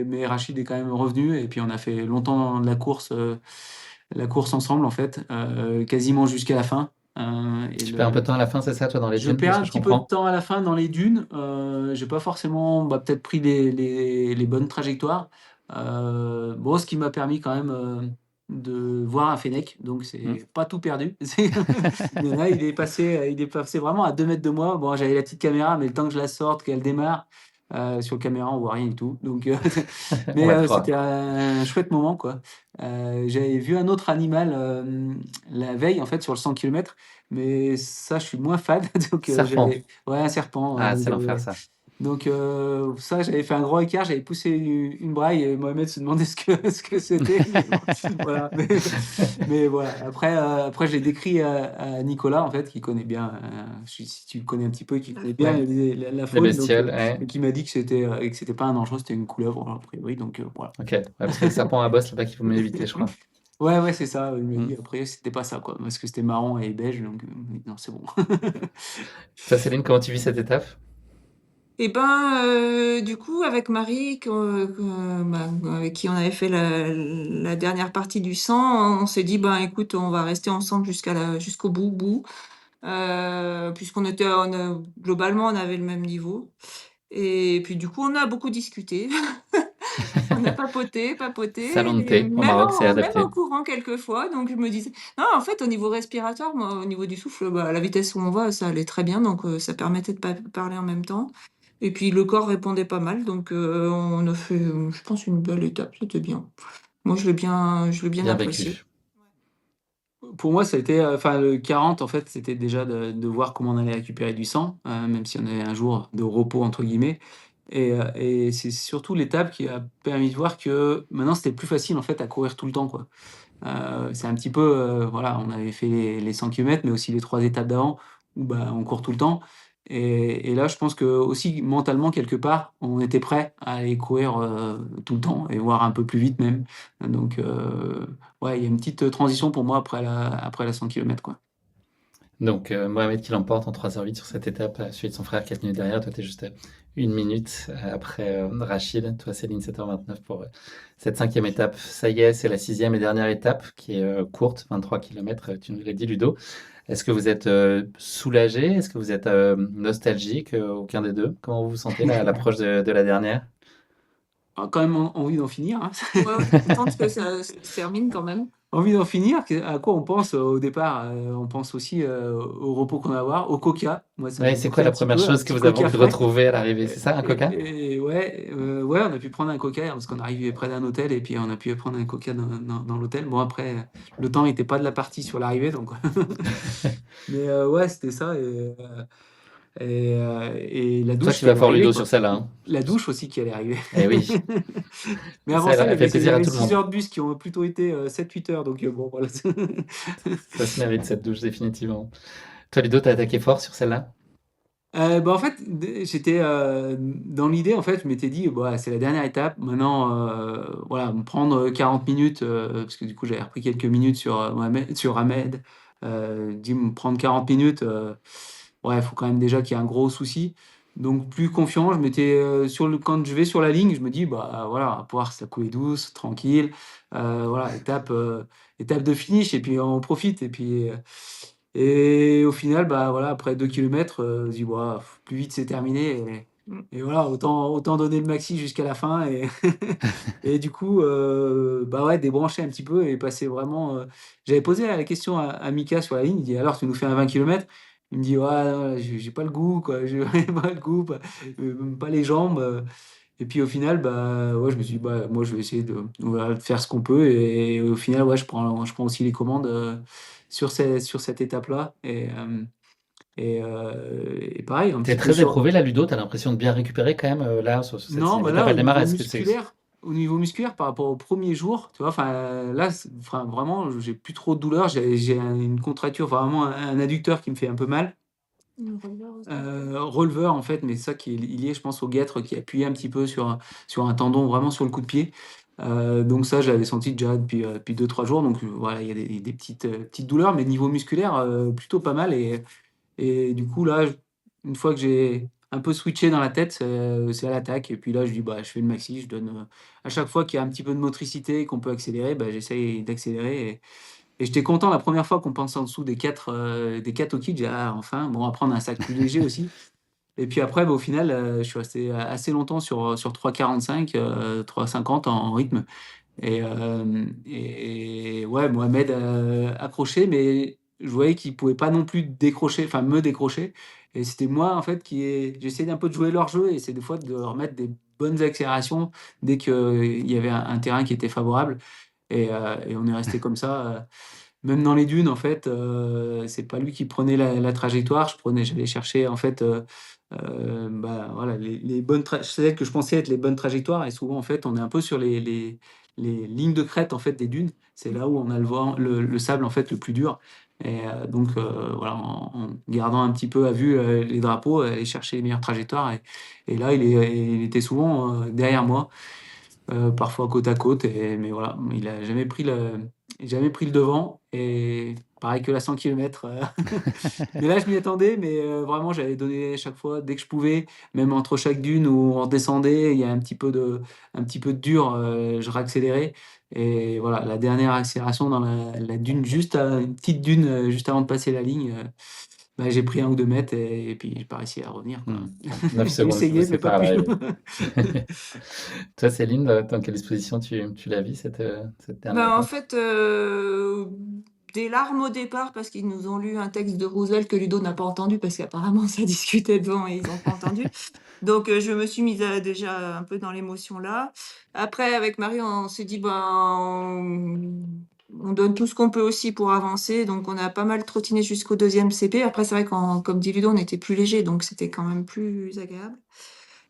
mais Rachid est quand même revenu et puis on a fait longtemps de la course ensemble en fait, quasiment jusqu'à la fin. Et
Tu perds un peu de temps à la fin, c'est ça, toi, dans les
je
dunes, de
perds
ce
un
que je
petit peu de
comprends?
temps à la fin dans les dunes. J'ai pas forcément peut-être pris les bonnes trajectoires. Bon, ce qui m'a permis quand même de voir un Fennec, donc
Hmm.
c'est pas tout perdu. Il y en a, il est passé vraiment à 2 mètres de moi. Bon, j'avais la petite caméra, mais le temps que je la sorte, qu'elle démarre, sur le caméra, on voit rien du tout. Donc,
On
mais
va te
c'était
croire.
un chouette moment, quoi. J'avais vu un autre animal la veille, en fait, sur le 100 km. Mais ça, je suis moins fan. Donc,
Serpent.
ouais, un serpent.
Ah, c'est l'enfer, ça.
Donc, ça, j'avais fait un gros écart. J'avais poussé une braille et Mohamed se demandait ce que c'était. Mais bon, voilà. Mais voilà. Après, je l'ai décrit à Nicolas, en fait, qui connaît bien, si tu le connais un petit peu, qui connaît bien
Ouais,
la
les
faune. Donc,
bestioles, ouais.
qui m'a dit que c'était pas un dangereux, c'était une couleuvre, a priori. Donc, voilà.
Ok, ouais, parce que les serpents à bosse, là-bas qu'il faut mieux éviter, je crois.
Ouais, ouais, c'est ça. Il m'a
Hmm.
dit après, c'était pas ça, quoi. Parce que c'était marron et beige. Donc, non, c'est bon.
Toi, Céline, comment tu vis cette étape?
Et ben, du coup, avec Marie, bah, avec qui on avait fait la dernière partie du 100, on s'est dit, ben, écoute, on va rester ensemble jusqu'au bout. Puisqu'on était, globalement, on avait le même niveau. Et puis, du coup, on a beaucoup discuté. On a papoté, et
Salon de thé, au Maroc, c'est
même en
adapté.
courant quelquefois. Donc, je me disais, non, en fait, au niveau respiratoire, moi, au niveau du souffle, bah, à la vitesse où on va, ça allait très bien. Donc, ça permettait de pas parler en même temps. Et puis le corps répondait pas mal, donc on a fait, je pense, une belle étape, c'était bien. Moi, je l'ai bien
Bien
apprécié.
vécu.
Pour moi, ça a été, enfin, le 40, en fait, c'était déjà de voir comment on allait récupérer du sang, même si on avait un jour de «repos» entre guillemets. Et c'est surtout l'étape qui a permis de voir que maintenant c'était plus facile en fait à courir tout le temps, quoi. C'est un petit peu, voilà, on avait fait les 100 km, mais aussi les 3 étapes d'avant où, bah, on court tout le temps. Et là, je pense que aussi mentalement, quelque part, on était prêt à aller courir, tout le temps et voire un peu plus vite même. Donc, ouais, il y a une petite transition pour moi après la 100 km, quoi.
Donc, Mohamed qui l'emporte en 3h08 sur cette étape, suivi de son frère 4 minutes derrière. Toi, tu es juste à 1 minute après Rachid. Toi, Céline, 7h29 pour cette 5e étape. Ça y est, c'est la 6e et dernière étape qui est courte, 23 km, tu nous l'as dit, Ludo. Est-ce que vous êtes soulagé? Est-ce que vous êtes nostalgique? Aucun des deux. Comment vous vous sentez là, à l'approche de la dernière?
Quand même envie d'en finir, hein.
Ouais, on est contente que ça se termine quand même.
Envie d'en finir, à quoi on pense au départ? On pense aussi au repos qu'on va avoir, au coca. Moi, ça
Ouais,
m'a
c'est quoi
manqué un
la
petit
première
peu, un
chose que
petit
vous avez
coca
envie de
frais.
retrouver à l'arrivée? C'est ça, un coca?
Et ouais, on a pu prendre un coca parce qu'on arrivait près d'un hôtel et puis on a pu prendre un coca dans l'hôtel. Bon, après, le temps n'était pas de la partie sur l'arrivée, donc. Mais ouais, c'était ça. Et la
Toi,
douche
tu
qui
vas
allait
fort
arriver,
Ludo sur
quoi.
celle-là, hein.
La douche aussi qui allait arriver.
Eh oui,
Mais avant
ça
ça, il y
elle fait
avait, il y
plaisir à
avait
tout le
6
monde.
heures de bus qui ont plutôt été 7-8 heures. Donc bon, voilà.
Ça se mérite cette douche définitivement. Toi, Ludo, t'as attaqué fort sur celle-là?
Bah, en fait, j'étais dans l'idée, en fait, je m'étais dit, bah, c'est la dernière étape. Maintenant, voilà, me prendre 40 minutes, parce que du coup, j'avais repris quelques minutes sur Ahmed. Dit me prendre 40 minutes, ouais, il faut quand même déjà qu'il y ait un gros souci. Donc, plus confiant, je m'étais quand je vais sur la ligne, je me dis, bah voilà, on va pouvoir ça couler douce, tranquille. Voilà, étape de finish, et puis on profite. Et au final, bah voilà, après 2 kilomètres, je dis, ouah, plus vite c'est terminé.
Mm.
Et voilà, autant donner le maxi jusqu'à la fin. Et du coup, bah ouais, débrancher un petit peu et passer vraiment. J'avais posé la question à Mika sur la ligne. Il dit, alors, tu nous fais un 20 km? Il me dit, ouais, non, j'ai pas le goût, quoi. J'ai pas le goût, même pas les jambes. Et puis au final, bah ouais, je me suis dit, bah moi je vais essayer de, voilà, de faire ce qu'on peut. Et au final, ouais, je prends aussi les commandes sur cette étape-là. Et pareil, un
T'es
petit peu
très
sur.
éprouvé là, Ludo, t'as l'impression de bien récupérer quand même là sur cette
Non,
sixième
bah
étape.
là,
Elle démarre, est-ce que c'est...
au niveau musculaire, par rapport au premier jour, tu vois, enfin là, enfin, vraiment, j'ai plus trop de douleur. J'ai une contracture, vraiment un adducteur qui me fait un peu mal. Releveur en fait, mais ça qui est lié, je pense, au guêtre qui appuyait un petit peu sur un tendon, vraiment sur le coup de pied. Donc ça, je l'avais senti déjà depuis 2-3 jours. Donc voilà, il y a des petites douleurs, mais niveau musculaire, plutôt pas mal. Et du coup, là, une fois que j'ai un peu switché dans la tête, c'est à l'attaque. Et puis là, je dis, bah, je fais le maxi. Je donne à chaque fois qu'il y a un petit peu de motricité et qu'on peut accélérer, bah, j'essaye d'accélérer. Et j'étais content la première fois qu'on pense en dessous des 4 au kick. J'ai dit, ah, enfin, bon, après, on a un sac plus léger aussi. Et puis après, bah, au final, je suis resté assez longtemps sur 3,45, 3,50 en rythme. Et ouais, Mohamed accroché, mais je voyais qu'il pouvait pas non plus décrocher, enfin me décrocher. Et c'était moi, en fait, j'essayais un peu de jouer leur jeu et c'est des fois de remettre des bonnes accélérations dès qu'il y avait un terrain qui était favorable. Et on est resté comme ça. Même dans les dunes, en fait, c'est pas lui qui prenait la trajectoire. J'allais chercher, en fait, bah, voilà, les celles que je pensais être les bonnes trajectoires. Et souvent, en fait, on est un peu sur les lignes de crête, en fait, des dunes. C'est là où on a le sable, en fait, le plus dur. Donc, voilà, en gardant un petit peu à vue les drapeaux, aller chercher les meilleures trajectoires. Et là, il était souvent derrière moi, parfois côte à côte. Mais voilà, il a jamais pris le devant. Et pareil que la 100 km. Mais là, je m'y attendais, mais vraiment, j'avais donné à chaque fois, dès que je pouvais, même entre chaque dune où on redescendait, il y a un petit peu de dur, je réaccélérais. Et voilà, la dernière accélération dans la dune, une petite dune juste avant de passer la ligne, bah, j'ai pris 1 ou 2 mètres et puis j'ai pas réussi à revenir, quoi.
9
J'ai
secondes qui vous
essayé, mais pas
séparent à
plus.
l'arrivée. Toi, Céline, dans quelle disposition tu l'as vu cette dernière
Ben, en
étape?
fait, des larmes au départ parce qu'ils nous ont lu un texte de Roosevelt que Ludo n'a pas entendu parce qu'apparemment ça discutait devant et ils n'ont pas entendu. Donc je me suis mise déjà un peu dans l'émotion là. Après, avec Marie, on s'est dit, ben, on donne tout ce qu'on peut aussi pour avancer. Donc on a pas mal trottiné jusqu'au deuxième CP. Après, c'est vrai comme dit Ludo, on était plus léger, donc c'était quand même plus agréable.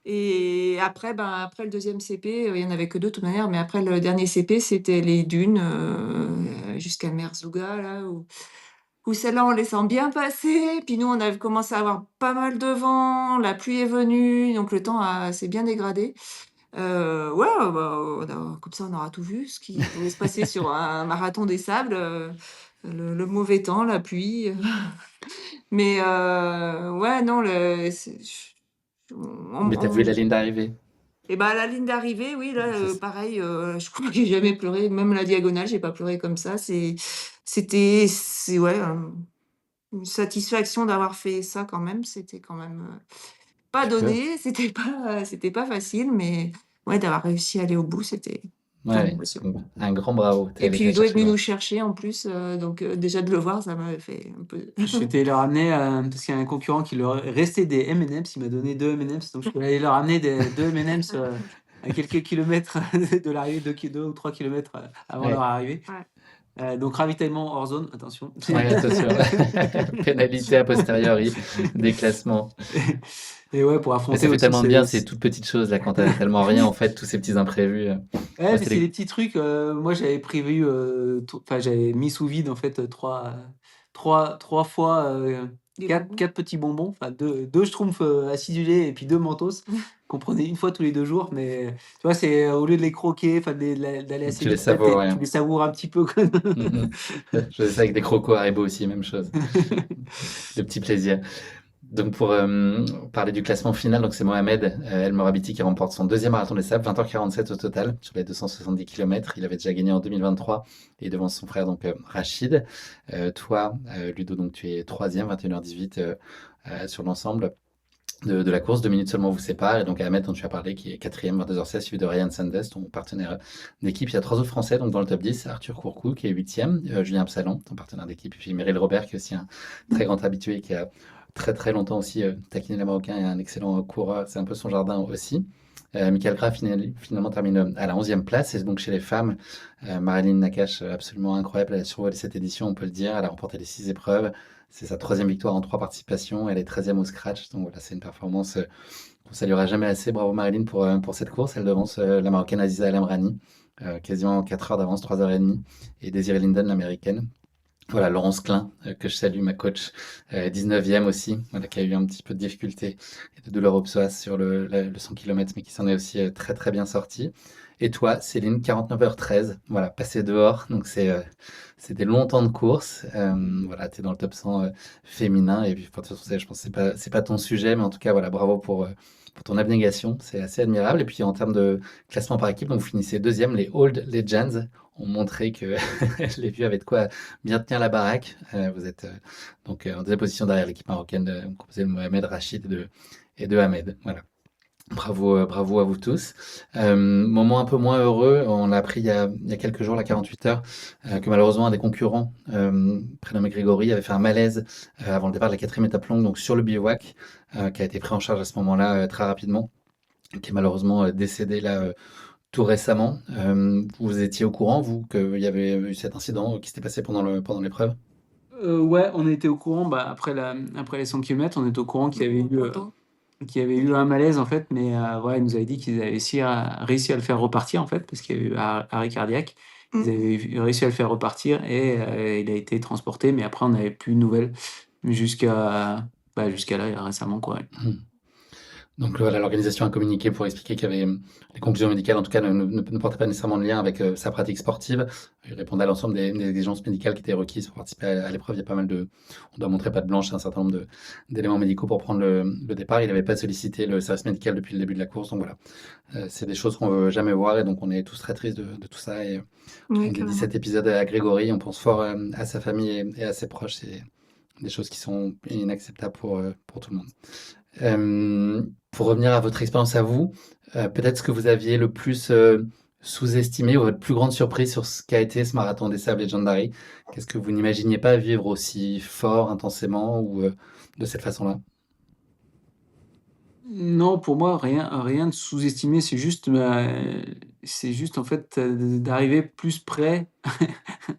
Et après, ben, après le deuxième CP, il y en avait que 2 de toute manière, mais après le dernier CP, c'était les dunes, jusqu'à Merzouga là où celle-là, on les sent bien passer. Puis nous, on avait commencé à avoir pas mal de vent, la pluie est venue, donc le temps s'est bien dégradé. Ouais, bah, comme ça, on aura tout vu, ce qui pouvait se passer sur un marathon des sables, le mauvais temps, la pluie. Mais ouais, non,
Mais t'as vu la ligne d'arrivée?
et bah, à la ligne d'arrivée, oui, là,
Ça,
pareil, je crois que j'ai jamais pleuré, même la diagonale, j'ai pas pleuré comme ça. C'est ouais, une satisfaction d'avoir fait ça quand même. C'était quand même, pas
Superbe.
donné, c'était pas facile, mais ouais, d'avoir réussi à aller au bout, c'était plein
Ouais,
d'émotions.
donc, un grand bravo. T'es
Et
allé
puis
te la
Ludo est
chercher
venu
loin.
nous chercher en plus, donc déjà de le voir, ça m'avait fait un peu
Je suis allé leur amener, parce qu'il y a un concurrent qui leur restait des M&M's, il m'a donné 2 M&M's, donc je suis allé leur amener 2 M&M's à quelques kilomètres de l'arrivée, 2 ou 3 kilomètres avant leur
Ouais,
arrivée.
ouais.
Donc ravitaillement hors zone, attention.
ouais, attention. Pénalité a posteriori des classements.
Et ouais, pour
Mais
affronter
ça fait
aussi
tellement de bien ces toutes petites choses là, quand t'as tellement rien en fait, tous ces petits imprévus.
Ouais,
Moi,
mais
c'était
c'est
les...
des petits trucs. Moi, j'avais prévu, enfin, j'avais mis sous vide en fait trois fois
Des
quatre,
bonbons.
quatre petits bonbons, enfin deux schtroumpfs acidulés et puis 2 mentos qu'on prenait une fois tous les 2 jours. Mais tu vois, c'est au lieu de les croquer, enfin d'aller assez
Tu les
vite, là,
savoures,
tu
rien.
les savoures un petit peu, quoi.
Mm, Je faisais ça avec des crocos Haribo aussi, même chose. Le petit plaisir. Donc pour parler du classement final, donc c'est Mohamed El Morabiti qui remporte son deuxième marathon des sables, 20h47 au total sur les 270 km. Il avait déjà gagné en 2023 et devant son frère donc Rachid. Toi, Ludo, donc tu es troisième, 21h18 sur l'ensemble de la course. 2 minutes seulement vous séparent. Et donc Ahmed, dont tu as parlé, qui est quatrième, 22h16, suivi de Ryan Sanders, ton partenaire d'équipe. Il y a 3 autres Français donc dans le top 10. Arthur Courcou qui est huitième, Julien Absalon, ton partenaire d'équipe, et puis Meryl Robert qui est aussi un très grand habitué qui a très très longtemps aussi taquiné les Marocains et un excellent coureur. C'est un peu son jardin aussi. Michael Graf finalement termine à la 11e place. Et donc chez les femmes, Marilyn Nakache, absolument incroyable. Elle a survolé cette édition, on peut le dire. Elle a remporté les 6 épreuves. C'est sa 3e victoire en 3 participations. Elle est 13e au scratch. Donc voilà, c'est une performance qu'on ne saluera jamais assez. Bravo Marilyn pour cette course. Elle devance la Marocaine Aziza El Amrani, quasiment 4 heures d'avance, 3h30. Et Désirée Linden, l'Américaine. Voilà, Laurence Klein, que je salue, ma coach, 19e aussi, voilà, qui a eu un petit peu de difficulté et de douleur au psoas sur le 100 km, mais qui s'en est aussi très très bien sorti. Et toi, Céline, 49h13, voilà, passé dehors, donc c'était longtemps de course. Voilà, tu es dans le top 100 féminin, et puis, enfin, de toute façon, je pense que c'est pas ton sujet, mais en tout cas, voilà, bravo pour ton abnégation, c'est assez admirable. Et puis en termes de classement par équipe, donc vous finissez 2e, les Old Legends ont montré que les vieux avaient de quoi bien tenir la baraque. Vous êtes donc en 2e position derrière l'équipe marocaine composée de Mohamed, Rachid et de Ahmed. Voilà. Bravo, bravo à vous tous. Moment un peu moins heureux, on l'a appris il y a quelques jours, la 48 heures, que malheureusement un des concurrents, prénommé Grégory, avait fait un malaise avant le départ de la 4e étape longue, donc sur le bivouac, qui a été pris en charge à ce moment-là très rapidement, qui est malheureusement décédé là tout récemment. Vous étiez au courant, vous, qu'il y avait eu cet incident qui s'était passé pendant l'épreuve?
Ouais, on était au courant, bah, après les 100 km, on était au courant qu'il y avait eu un malaise en fait, mais ouais, ils nous avaient dit qu'ils avaient réussi à le faire repartir en fait, parce qu'il y a eu arrêt cardiaque. Ils avaient réussi à le faire repartir et il a été transporté, mais après on n'avait plus de nouvelles jusqu'à là, récemment quoi. Ouais.
Mmh. Donc voilà, l'organisation a communiqué pour expliquer qu'il y avait les conclusions médicales, en tout cas, ne portaient pas nécessairement de lien avec sa pratique sportive. Il répondait à l'ensemble des exigences médicales qui étaient requises pour participer à l'épreuve. Il y a pas mal on doit montrer patte blanche, un certain nombre d'éléments médicaux pour prendre le départ. Il n'avait pas sollicité le service médical depuis le début de la course. Donc voilà, c'est des choses qu'on veut jamais voir et donc on est tous très tristes de tout ça. Et
Oui,
on dédie
carrément.
cet épisode à Grégory. On pense fort à sa famille et à ses proches. C'est des choses qui sont inacceptables pour tout le monde. Pour revenir à votre expérience à vous, peut-être ce que vous aviez le plus sous-estimé ou votre plus grande surprise sur ce qu'a été ce marathon des Sables Legendary? Qu'est-ce que vous n'imaginiez pas vivre aussi fort, intensément ou de cette façon-là?
Non, pour moi, rien de sous-estimé, c'est juste en fait d'arriver plus près,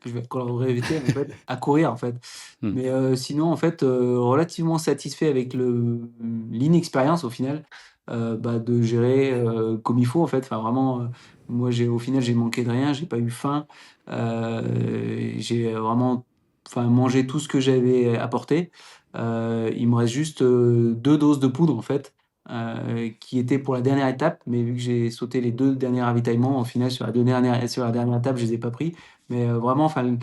je vais encore le répéter, en fait, à courir en fait.
Hmm.
Mais sinon, en fait, relativement satisfait avec l'inexpérience au final, de gérer comme il faut en fait. Enfin, vraiment, moi, au final, j'ai manqué de rien, j'ai pas eu faim, j'ai vraiment mangé tout ce que j'avais apporté. Il me reste juste 2 doses de poudre en fait qui était pour la dernière étape, mais vu que j'ai sauté les 2 derniers ravitaillements, au final, sur la dernière étape, je les ai pas pris. Mais vraiment, enfin,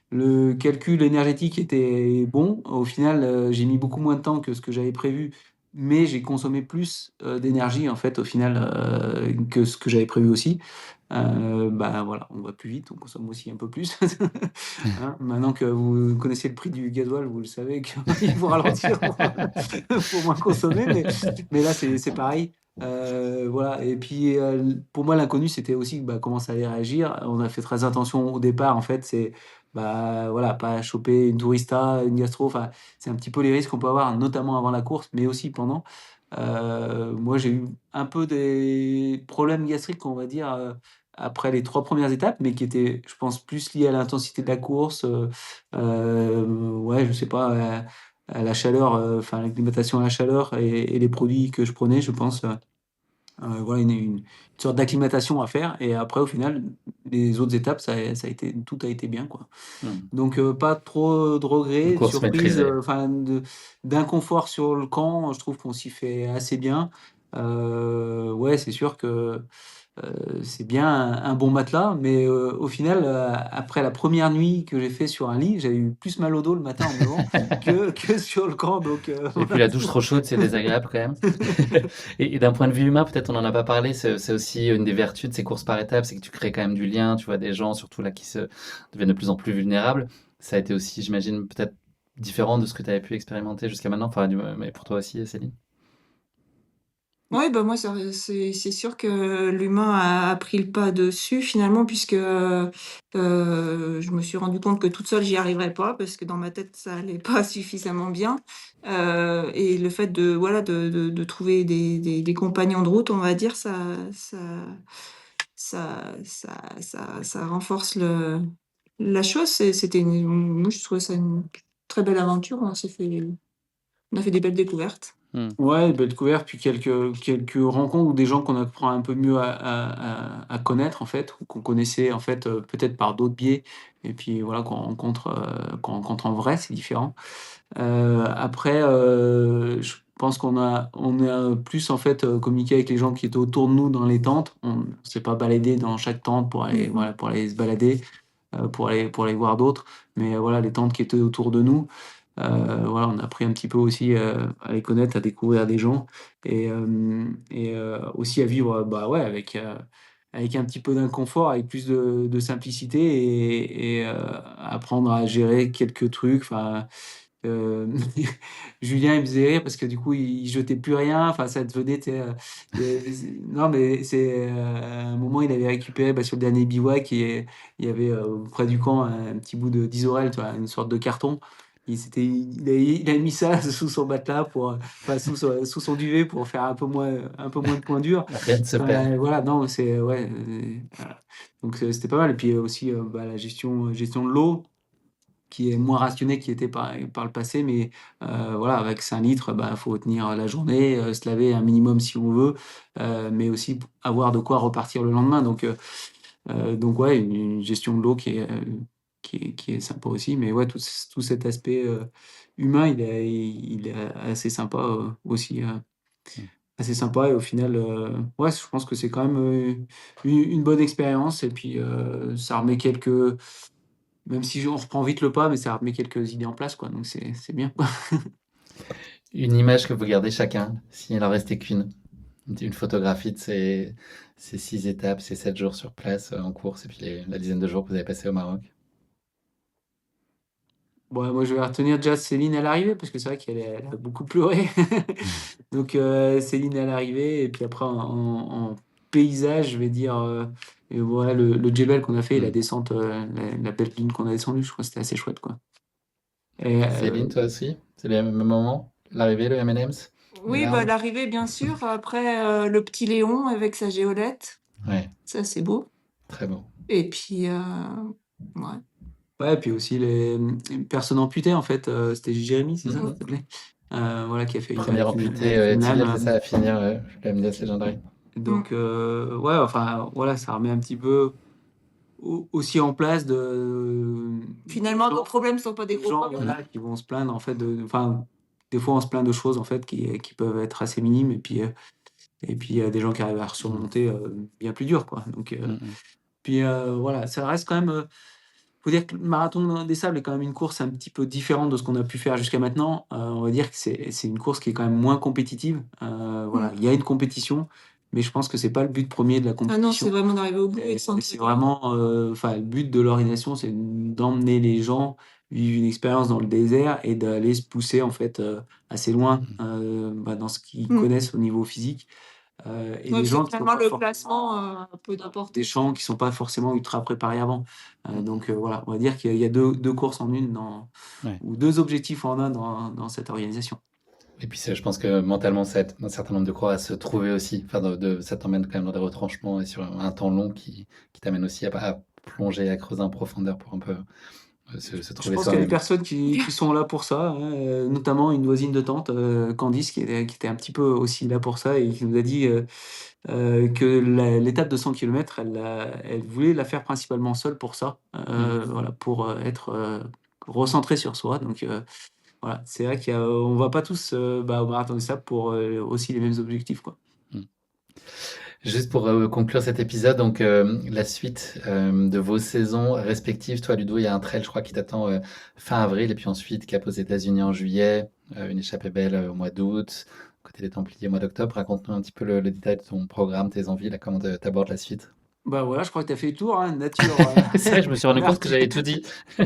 le calcul énergétique était bon. Au final, j'ai mis beaucoup moins de temps que ce que j'avais prévu, mais j'ai consommé plus d'énergie, en fait, au final, que ce que j'avais prévu aussi. Voilà, on va plus vite, on consomme aussi un peu plus. Hein, maintenant que vous connaissez le prix du gasoil, vous le savez qu'il faut ralentir pour moins consommer, mais là, c'est pareil. Voilà. Et puis, pour moi, l'inconnu, c'était aussi comment ça allait réagir. On a fait très attention au départ. En fait, c'est voilà, pas choper une tourista, une gastro. Enfin, c'est un petit peu les risques qu'on peut avoir, notamment avant la course, mais aussi pendant. Moi, j'ai eu un peu des problèmes gastriques, on va dire, après les 3 premières étapes, mais qui étaient, je pense, plus liées à l'intensité de la course. Ouais, je sais pas, à la chaleur, l'acclimatation à la chaleur et les produits que je prenais, je pense. Voilà, une sorte d'acclimatation à faire. Et après, au final, les autres étapes, tout a été bien, quoi.
Hmm.
Donc, pas trop de
Une
regrets, de
course
surprises,
maîtrisée.
d'inconfort sur le camp. Je trouve qu'on s'y fait assez bien. Ouais, c'est sûr que c'est bien un bon matelas, mais au final, après la première nuit que j'ai fait sur un lit, j'avais eu plus mal au dos le matin en me levant que sur le camp. Donc,
Et puis
voilà.
la douche trop chaude, c'est désagréable quand même. Et d'un point de vue humain, peut-être on n'en a pas parlé, c'est aussi une des vertus de ces courses par étapes, c'est que tu crées quand même du lien, tu vois des gens, surtout là, qui deviennent de plus en plus vulnérables. Ça a été aussi, j'imagine, peut-être différent de ce que tu avais pu expérimenter jusqu'à maintenant, enfin, mais pour toi aussi, Céline.
Ouais, bah moi, c'est sûr que l'humain a pris le pas dessus finalement, puisque je me suis rendu compte que toute seule, j'y arriverais pas, parce que dans ma tête, ça allait pas suffisamment bien. Et le fait de, voilà, de trouver des compagnons de route, on va dire, ça renforce la chose. Moi, je trouvais ça une très belle aventure. On a fait des belles découvertes.
Hmm.
Ouais, belle découverte, puis quelques rencontres ou des gens qu'on apprend un peu mieux à connaître en fait, ou qu'on connaissait en fait peut-être par d'autres biais, et puis voilà, qu'on rencontre en vrai, c'est différent. Après, je pense on a plus en fait communiqué avec les gens qui étaient autour de nous dans les tentes. On s'est pas baladé dans chaque tente pour aller,
Mmh.
voilà, pour aller se balader, pour aller voir d'autres, mais voilà, les tentes qui étaient autour de nous. Voilà, on a appris un petit peu aussi, à les connaître, à découvrir des gens et aussi à vivre, bah, ouais, avec un petit peu d'inconfort, avec plus de simplicité et apprendre à gérer quelques trucs. Enfin, Heu, Julien, il me faisait rire parce que du coup, il jetait plus rien. Enfin, ça devenait, tu sais, non, mais c'est, à un moment, il avait récupéré, bah, sur le dernier bivouac et il y avait, près du camp, un petit bout de d'isorel, tu vois? Une sorte de carton. Il avait mis ça sous son matelas enfin, sous son duvet pour faire un peu moins de point dur.
Rien ne se perd.
Voilà, non, c'est ouais, voilà. Donc, c'était pas mal et puis, aussi, bah, la gestion de l'eau qui est moins rationné qu'il était par le passé, mais voilà, avec 5 litres, bah, faut tenir la journée, se laver un minimum si on veut, mais aussi avoir de quoi repartir le lendemain. Donc ouais, une gestion de l'eau qui est sympa aussi, mais ouais, tout cet aspect, humain, il est assez sympa, aussi,
Hmm.
assez sympa et au final, ouais, je pense que c'est quand même, une bonne expérience et puis, ça remet quelques même si on reprend vite le pas, mais ça remet quelques idées en place, quoi, donc c'est bien, quoi.
Une image que vous gardez chacun, s'il en restait qu'une. Une photographie de ces 6 étapes, ces 7 jours sur place en course, et puis la dizaine de jours que vous avez passé au Maroc.
Bon, moi, je vais retenir déjà Céline à l'arrivée, parce que c'est vrai elle a beaucoup pleuré. Donc, Céline à l'arrivée, et puis après, en paysage, je vais dire, et voilà, le djebel qu'on a fait, et la
Hmm.
descente, la belle dune qu'on a descendue, je crois que c'était assez chouette, quoi. Et,
Céline, toi aussi? C'est le même moment? L'arrivée, le M&M's? Les
Oui, bah,
larmes?
l'arrivée, bien sûr. Après, le petit Léon avec sa géolette,
Ouais,
ça, c'est beau.
très beau.
Et puis, ouais.
ouais, et puis aussi les personnes amputées, en fait, c'était Jérémy, c'est ça,
Hmm.
Mmh.
ça s'appelait? Voilà, qui a fait
Premier amputé,
avec une
tibial, c'est
lame.
ça, à finir le MDS légendaire.
Mmh.
Donc, ouais, enfin, voilà, ça remet un petit peu aussi en place des
Finalement, nos
gens,
problèmes sont pas des gros problèmes.
voilà, qui vont se plaindre, en fait, enfin, des fois, on se plaint de choses, en fait, qui peuvent être assez minimes, et puis, il y a des gens qui arrivent à
Hmm.
surmonter, bien plus dur, quoi. Donc,
Hmm, hmm.
puis, voilà, ça reste quand même, faut dire que le marathon des sables est quand même une course un petit peu différente de ce qu'on a pu faire jusqu'à maintenant. On va dire que c'est une course qui est quand même moins compétitive. Voilà,
Mmh.
il y a une compétition, mais je pense que c'est pas le but premier de la
Ah non, c'est
compétition.
vraiment d'arriver au bout et
Et
de
c'est
s'entraîner.
vraiment, enfin, le but de l'organisation, c'est d'emmener les gens vivre une expérience dans le désert et d'aller se pousser en fait, assez loin,
Hmm.
bah, dans ce qu'ils
Mmh.
connaissent au niveau physique, et
Ouais,
des
parce que
gens qui sont
finalement,
pas
le
forcément,
classement, a peu
des
d'importance.
gens qui sont pas forcément ultra préparés avant.
Hmm.
Donc, voilà, on va dire qu'il y a deux courses en une
Ouais.
ou 2 objectifs en un dans cette organisation.
Et puis je pense que mentalement, ça aide un certain nombre de coureurs à se trouver aussi. Enfin, ça t'emmène quand même dans des retranchements et sur un temps long qui t'amène aussi à plonger, à creuser en profondeur pour un peu se
Je
trouver
pense qu'il y a des
soi-même.
personnes qui sont là pour ça, hein, notamment une voisine de tante, Candice, qui était un petit peu aussi là pour ça et qui nous a dit, que l'étape de 100 kilomètres, elle voulait la faire principalement seule pour ça,
Hmm.
voilà, pour, être, recentrée sur soi. Donc, voilà, c'est vrai on va pas tous, bah, au marathon des sables pour, aussi les mêmes objectifs, quoi.
Hmm. Juste pour conclure cet épisode, donc la suite de vos saisons respectives. Toi, Ludo, il y a un trail, je crois, qui t'attend fin avril, et puis ensuite cap aux États-Unis en juillet, une échappée belle au mois d'août, côté des Templiers au mois d'octobre. Raconte-nous un petit peu le détail de ton programme, tes envies, là, comment t'abordes la suite.
Bah voilà, je crois que tu as fait le tour, hein, nature.
C'est vrai, je me suis rendu compte que
Arc-
j'avais tout dit.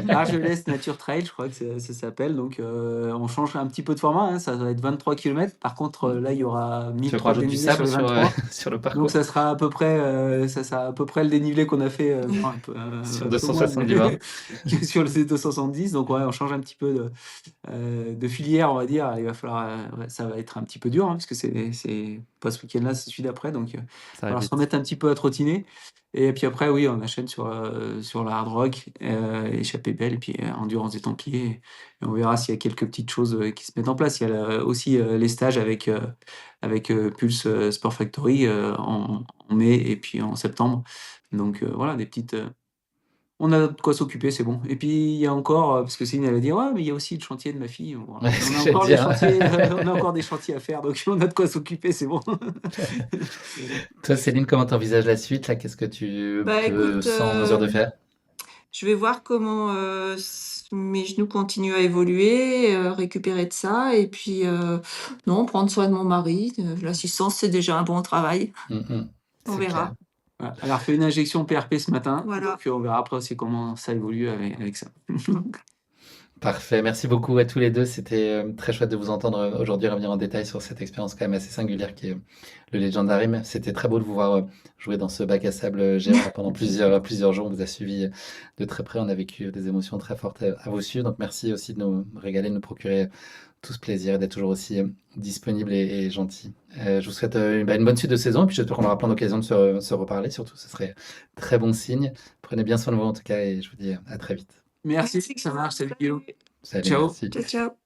Argelès Nature Trail, je crois que ça s'appelle. Donc, on change un petit peu de format, hein, ça va être 23 kilomètres. Par contre, là, il y aura
Tu veux qu'on
1003 de
rajoute du
dénivelé sur
sable
les
sur,
23.
sur le
Donc,
parcours?
ça sera à peu près le dénivelé qu'on a fait, enfin,
Sur
un peu moins
270 bornes.
que sur le C270. Donc, ouais, on change un petit peu de filière, on va dire. Il va falloir, ouais, ça va être un petit peu dur, hein, parce que c'est pas ce week-end-là, c'est celui d'après. Donc, il va
Ça
falloir
arrive
se
vite.
remettre un petit peu à trottiner. Et puis après, oui, on enchaîne sur la hard rock, échappée belle, et puis endurance des Templiers. Et on verra s'il y a quelques petites choses qui se mettent en place. Il y a aussi les stages avec Pulse Sport Factory en mai et puis en septembre. Donc voilà, des petites. On a de quoi s'occuper, c'est bon. Et puis il y a encore, parce que Céline elle a dit ouais, mais il y a aussi le chantier de ma fille. Bon,
Ouais,
on
ce que
a
j'allais
encore les
dire.
chantiers, on a encore des chantiers à faire, donc on a de quoi s'occuper, c'est bon.
Toi, Céline, comment t'envisages la suite là? Qu'est-ce que tu
Bah
te
écoute,
sens en mesure de faire?
je vais voir comment mes genoux continuent à évoluer, récupérer de ça, et puis non, prendre soin de mon mari. L'assistance, c'est déjà un bon travail. On
C'est clair.
verra.
Voilà. Elle a refait une injection PRP ce matin,
Voilà.
donc on verra après aussi comment ça évolue avec ça.
Parfait. Merci beaucoup à tous les deux. C'était très chouette de vous entendre aujourd'hui revenir en détail sur cette expérience quand même assez singulière qui est le Legendarim. C'était très beau de vous voir jouer dans ce bac à sable géant là, pendant plusieurs jours. On vous a suivi de très près. On a vécu des émotions très fortes à vos suivre. Donc merci aussi de nous régaler, de nous procurer tout ce plaisir et d'être toujours aussi disponible et gentil. Je vous souhaite une bonne suite de saison et puis j'espère qu'on aura plein d'occasions de se reparler surtout. Ce serait très bon signe. Prenez bien soin de vous en tout cas et je vous dis à très vite.
Merci, ça marche, salut Guillaume.
Salut,
Ciao.
merci.
Ciao, ciao.